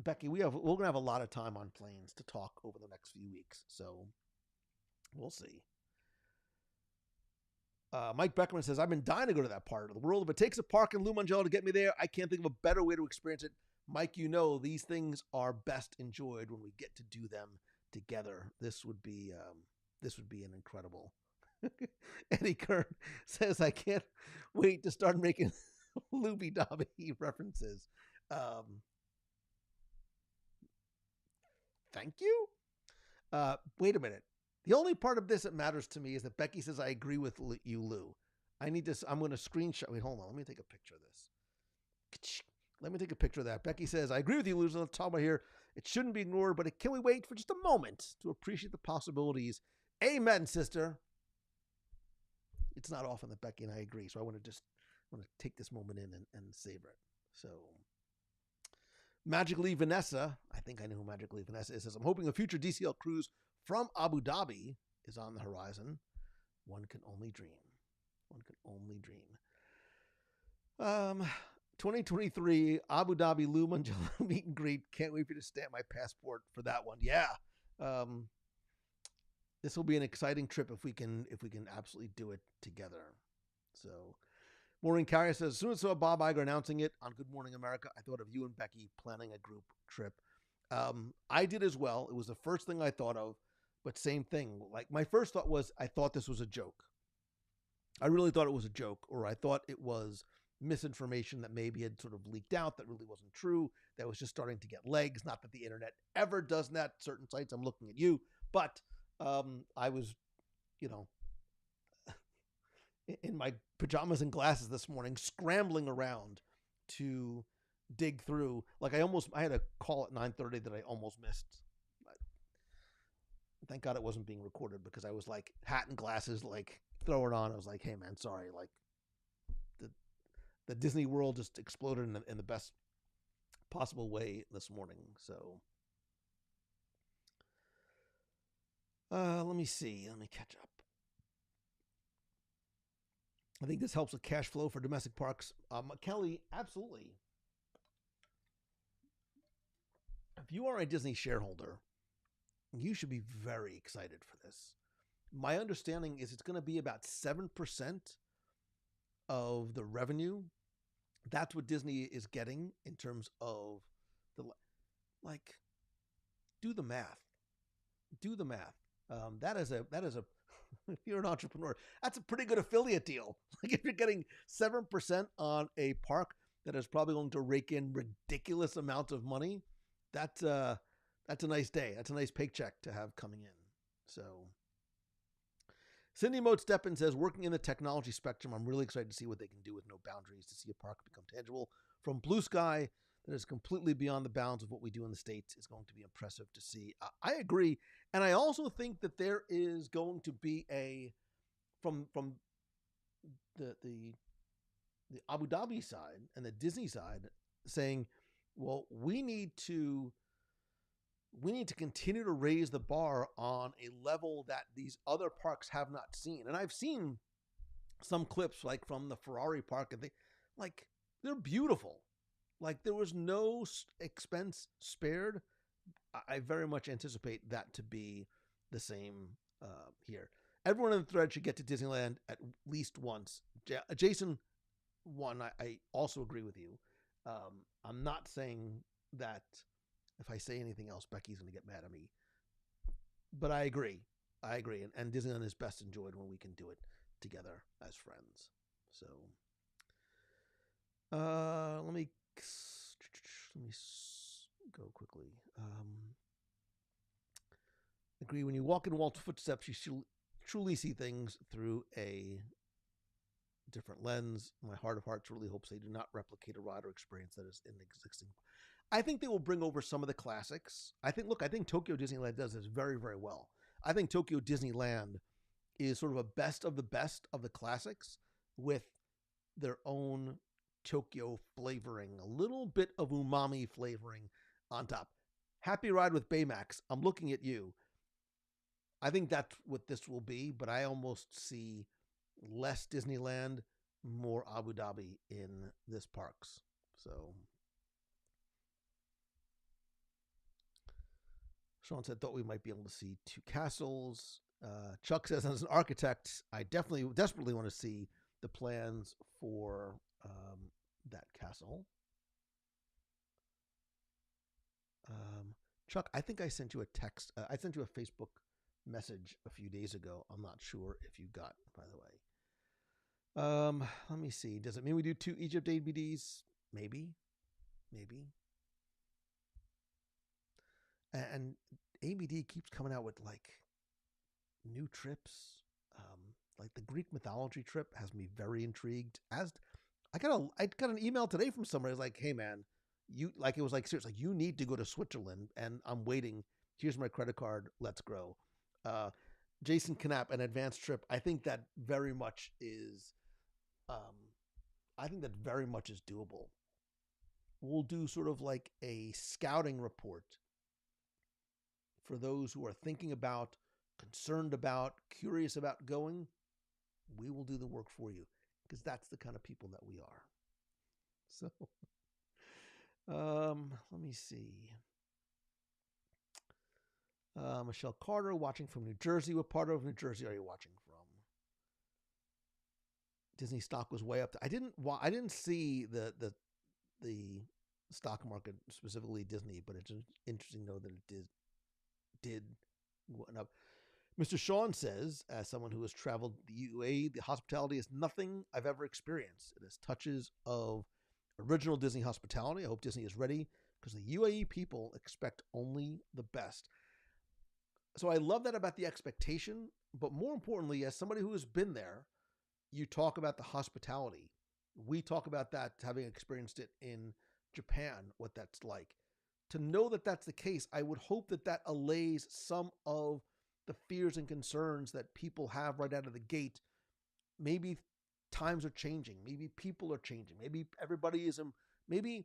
Becky, we're going to have a lot of time on planes to talk over the next few weeks, so we'll see. Mike Beckerman says, I've been dying to go to that part of the world. If it takes a park in Lou Mangello to get me there, I can't think of a better way to experience it. Mike, these things are best enjoyed when we get to do them together. This would be an incredible. Eddie Kern says, I can't wait to start making Looby Dobby references. Thank you. Wait a minute. The only part of this that matters to me is that Becky says, I agree with you, Lou. I'm going to screenshot. Wait, hold on. Let me take a picture of this. Let me take a picture of that. Becky says, I agree with you, Lou. Let's talk about here. It shouldn't be ignored, but can we wait for just a moment to appreciate the possibilities? Amen, sister. It's not often that Becky and I agree, so I want to take this moment in and savor it. So, Magically Vanessa, I think I know who Magically Vanessa is, says, I'm hoping a future DCL cruise from Abu Dhabi is on the horizon. One can only dream. 2023 Abu Dhabi Lou Mangello meet and greet. Can't wait for you to stamp my passport for that one. Yeah. This will be an exciting trip if we can absolutely do it together. So, Maureen Carrier says, as soon as I saw Bob Iger announcing it on Good Morning America, I thought of you and Becky planning a group trip. I did as well. It was the first thing I thought of, but same thing. Like, my first thought was, I thought this was a joke. I really thought it was a joke, or I thought it was misinformation that maybe had sort of leaked out that really wasn't true, that was just starting to get legs. Not that the internet ever does that. Certain sites, I'm looking at you, but I was, in my pajamas and glasses this morning, scrambling around to dig through. Like, I had a call at 9:30 that I almost missed. Thank God it wasn't being recorded, because I was like hat and glasses, like throwing on. I was like, hey man, sorry. Like the Disney World just exploded in the best possible way this morning. So, let me see. Let me catch up. I think this helps with cash flow for domestic parks. Kelly, absolutely. If you are a Disney shareholder, you should be very excited for this. My understanding is it's going to be about 7% of the revenue. That's what Disney is getting in terms of do the math. That is a if you're an entrepreneur, that's a pretty good affiliate deal. Like, if you're getting 7% on a park that is probably going to rake in ridiculous amounts of money, that's a nice day. That's a nice paycheck to have coming in. So, Cindy Mote Steppen says, working in the technology spectrum, I'm really excited to see what they can do with no boundaries to see a park become tangible from blue sky that is completely beyond the bounds of what we do in the States. Is going to be impressive to see. I agree. And I also think that there is going to be from the Abu Dhabi side and the Disney side saying, well, we need to continue to raise the bar on a level that these other parks have not seen. And I've seen some clips like from the Ferrari park, and they're beautiful. Like, there was no expense spared. I very much anticipate that to be the same here. Everyone in the thread should get to Disneyland at least once. Jason, I also agree with you. I'm not saying that if I say anything else, Becky's going to get mad at me. But I agree. And Disneyland is best enjoyed when we can do it together as friends. So, let me go quickly. Agree. When you walk in Walt's footsteps, you should truly see things through a different lens. My heart of hearts really hopes they do not replicate a ride or experience that is in existing. I think they will bring over some of the classics. I think Tokyo Disneyland does this very, very well. I think Tokyo Disneyland is sort of a best of the classics with their own Tokyo flavoring, a little bit of umami flavoring on top. Happy Ride with Baymax. I'm looking at you. I think that's what this will be, but I almost see less Disneyland, more Abu Dhabi in this parks. So Sean said, thought we might be able to see 2 castles. Chuck says, as an architect, I desperately want to see the plans for that castle. Chuck, I think I sent you a text. I sent you a Facebook message a few days ago. I'm not sure if you got, by the way. Let me see. Does it mean we do 2 Egypt ABDs? Maybe. And ABD keeps coming out with like new trips. Like the Greek mythology trip has me very intrigued. As I got an email today from somebody. It's like, hey man, it was like seriously, you need to go to Switzerland, and I'm waiting. Here's my credit card. Let's go. Jason Knapp, an advanced trip. I think that very much is. I think that very much is doable. We'll do sort of like a scouting report for those who are thinking about, concerned about, curious about going. We will do the work for you because that's the kind of people that we are. So, let me see. Michelle Carter watching from New Jersey. What part of New Jersey are you watching from? Disney stock was way up. I didn't see the stock market, specifically Disney, but it's interesting to know that it did went up. Mr. Sean says, as someone who has traveled the UAE, the hospitality is nothing I've ever experienced. It has touches of original Disney hospitality. I hope Disney is ready because the UAE people expect only the best. So I love that about the expectation, but more importantly, as somebody who has been there, you talk about the hospitality. We talk about that, having experienced it in Japan, what that's like. To know that that's the case, I would hope that that allays some of the fears and concerns that people have right out of the gate. Maybe times are changing. Maybe people are changing. Maybe everybody is, maybe,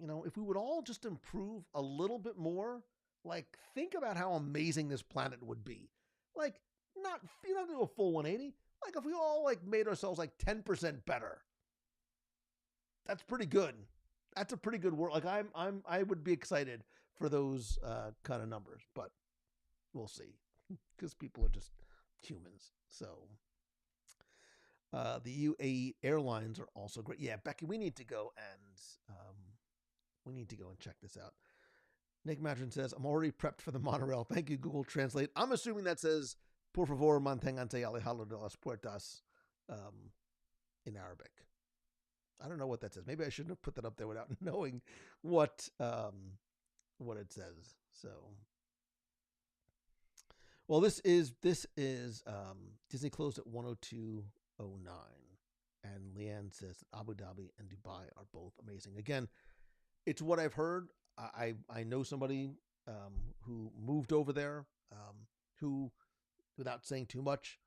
if we would all just improve a little bit more, like think about how amazing this planet would be. Like not, you don't do a full 180. Like if we all like made ourselves like 10% better, that's pretty good. That's a pretty good world. Like I would be excited for those kind of numbers, but we'll see because people are just humans. So the UAE airlines are also great. Yeah, Becky, we need to go and check this out. Nick Madron says, I'm already prepped for the monorail. Thank you, Google Translate. I'm assuming that says, por favor, manténganse alejado de las puertas in Arabic. I don't know what that says. Maybe I shouldn't have put that up there without knowing what it says. So, well, this is Disney closed at 102.09, and Leanne says that Abu Dhabi and Dubai are both amazing. Again, it's what I've heard. I know somebody who moved over there, who, without saying too much,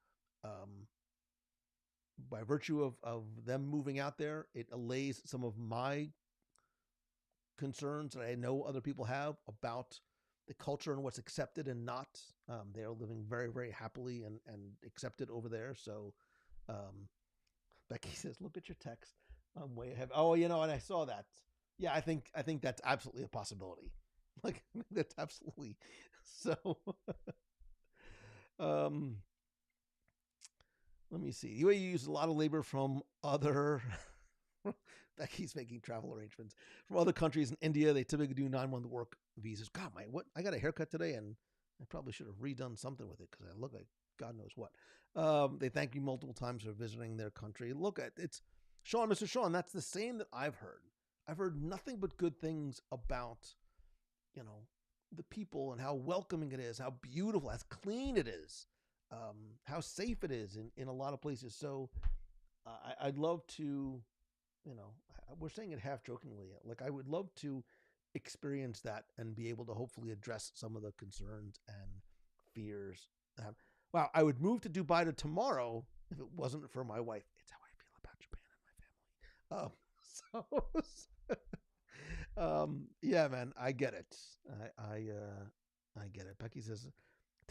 by virtue of them moving out there, it allays some of my concerns that I know other people have about the culture and what's accepted and not. They are living very, very happily and accepted over there. So Becky says, look at your text. I'm way ahead. Oh, and I saw that. Yeah, I think that's absolutely a possibility. Like that's absolutely so. Let me see. UAE uses a lot of labor from other. Becky's making travel arrangements from other countries. In India, they typically do 9-month work visas. God, what? I got a haircut today, and I probably should have redone something with it because I look like God knows what. They thank you multiple times for visiting their country. Look at it's Sean, Mr. Sean. That's the same that I've heard. I've heard nothing but good things about, the people and how welcoming it is, how beautiful, as clean it is, how safe it is in a lot of places. So I'd love to, we're saying it half jokingly, like I would love to experience that and be able to hopefully address some of the concerns and fears. Wow, I would move to Dubai tomorrow if it wasn't for my wife. It's how I feel about Japan and my family. Yeah, man, I get it. I get it. Becky says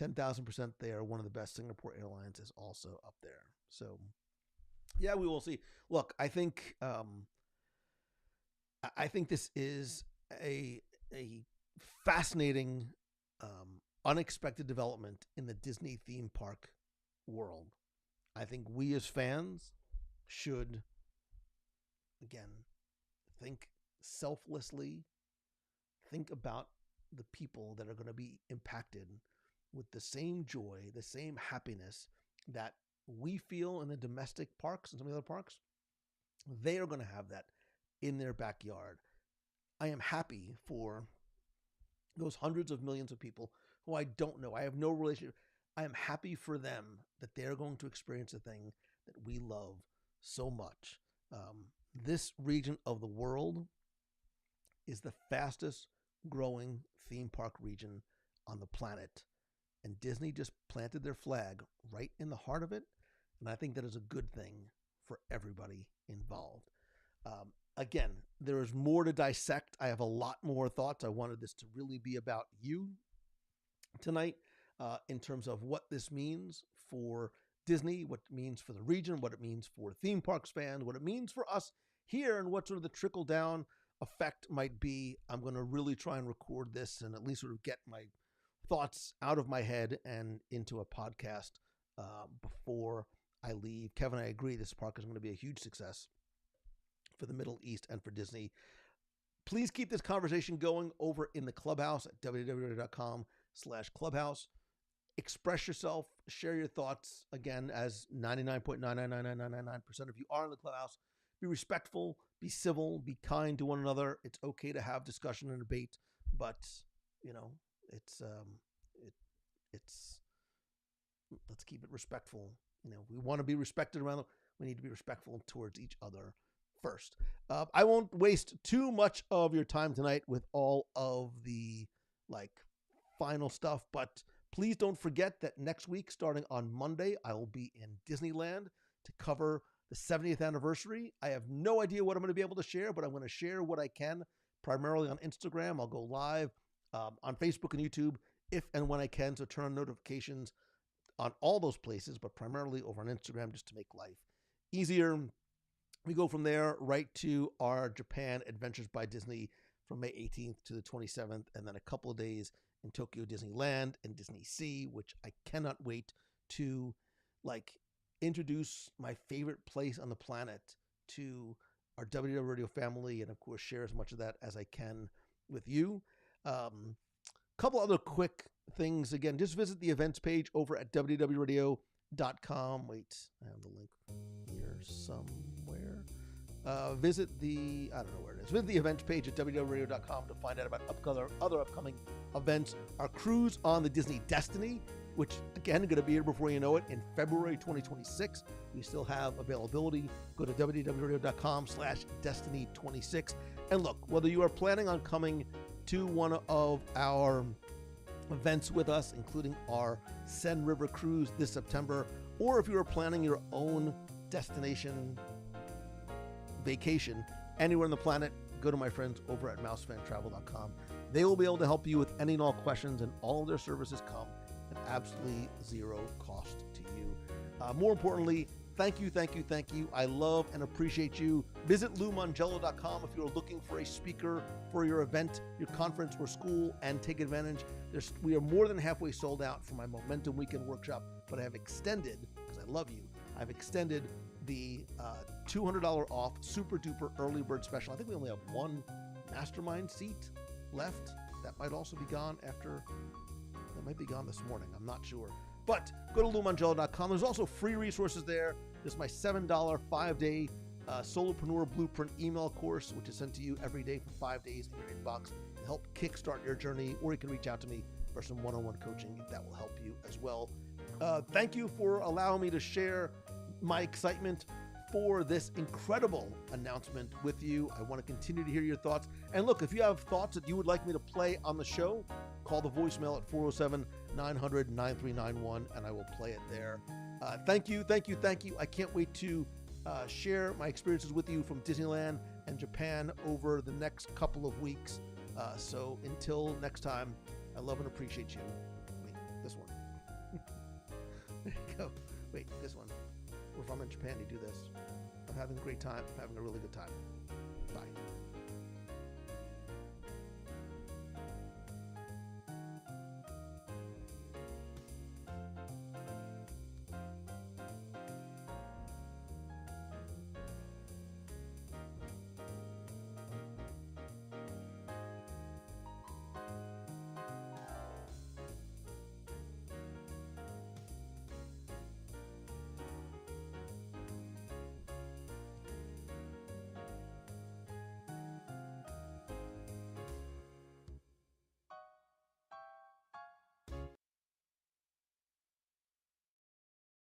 10,000% they are one of the best. Singapore Airlines is also up there. So yeah, we will see. Look, I think this is a fascinating, unexpected development in the Disney theme park world. I think we as fans should, again, think selflessly, think about the people that are going to be impacted with the same joy, the same happiness that we feel in the domestic parks and some of the other parks. They are going to have that in their backyard. I am happy for those hundreds of millions of people who I don't know. I have no relationship. I am happy for them that they're going to experience a thing that we love so much. This region of the world is the fastest growing theme park region on the planet. And Disney just planted their flag right in the heart of it. And I think that is a good thing for everybody involved. Again, there is more to dissect. I have a lot more thoughts. I wanted this to really be about you tonight in terms of what this means for Disney, what it means for the region, what it means for theme parks fans, what it means for us here, and what sort of the trickle-down effect might be. I'm going to really try and record this and at least sort of get my thoughts out of my head and into a podcast before I leave. Kevin, I agree this park is going to be a huge success for the Middle East and for Disney. Please keep this conversation going over in the Clubhouse at www.com/clubhouse. Express yourself, share your thoughts. Again, as 99.99999% of you are in the Clubhouse. Be respectful, be civil, be kind to one another. It's okay to have discussion and debate, but you know, it's let's keep it respectful. You know, we want to be respected around. We need to be respectful towards each other first. I won't waste too much of your time tonight with all of the final stuff, but please don't forget that next week, starting on Monday, I will be in Disneyland to cover the 70th anniversary. I have no idea what I'm going to be able to share, but I'm going to share what I can, primarily on Instagram. I'll go live on Facebook and YouTube if and when I can, so turn on notifications on all those places, but primarily over on Instagram just to make life easier. We go from there right to our Japan Adventures by Disney from May 18th to the 27th, and then a couple of days in Tokyo Disneyland and DisneySea, which I cannot wait to introduce my favorite place on the planet to our WDW Radio family, and of course share as much of that as I can with you. Couple other quick things. Again, just visit the events page over at WDWRadio.com. Wait, I have the link here somewhere. Visit the, I don't know where it is. Visit the events page at WDWRadio.com to find out about other upcoming events. Our cruise on the Disney Destiny, which again, going to be here before you know it in February 2026. We still have availability. Go to WDWRadio.com/Destiny26. And look, whether you are planning on coming to one of our events with us, including our Seine River cruise this September, or if you are planning your own destination vacation anywhere on the planet, go to my friends over at mousefantravel.com. They will be able to help you with any and all questions, and all of their services come at absolutely zero cost to you. More importantly, thank you. I love and appreciate you. Visit LouMongello.com if you're looking for a speaker for your event, your conference, or school, and take advantage. We are more than halfway sold out for my Momentum Weekend workshop, but I have extended, because I love you, I've extended the $200 off super duper early bird special. I think we only have one mastermind seat left. That might also be gone that might be gone this morning. I'm not sure. But go to LouMongello.com. There's also free resources there. There's my $7 5-day Solopreneur Blueprint email course, which is sent to you every day for 5 days in your inbox to help kickstart your journey, or you can reach out to me for some one-on-one coaching if that will help you as well. Thank you for allowing me to share my excitement for this incredible announcement with you. I want to continue to hear your thoughts. And look, if you have thoughts that you would like me to play on the show, call the voicemail at 407-900-9391, and I will play it there. Thank you. I can't wait to share my experiences with you from Disneyland and Japan over the next couple of weeks. So until next time, I love and appreciate you. Wait, this one. There you go. Wait, this one. If I'm in Japan, you do this. I'm having a great time. I'm having a really good time. Bye.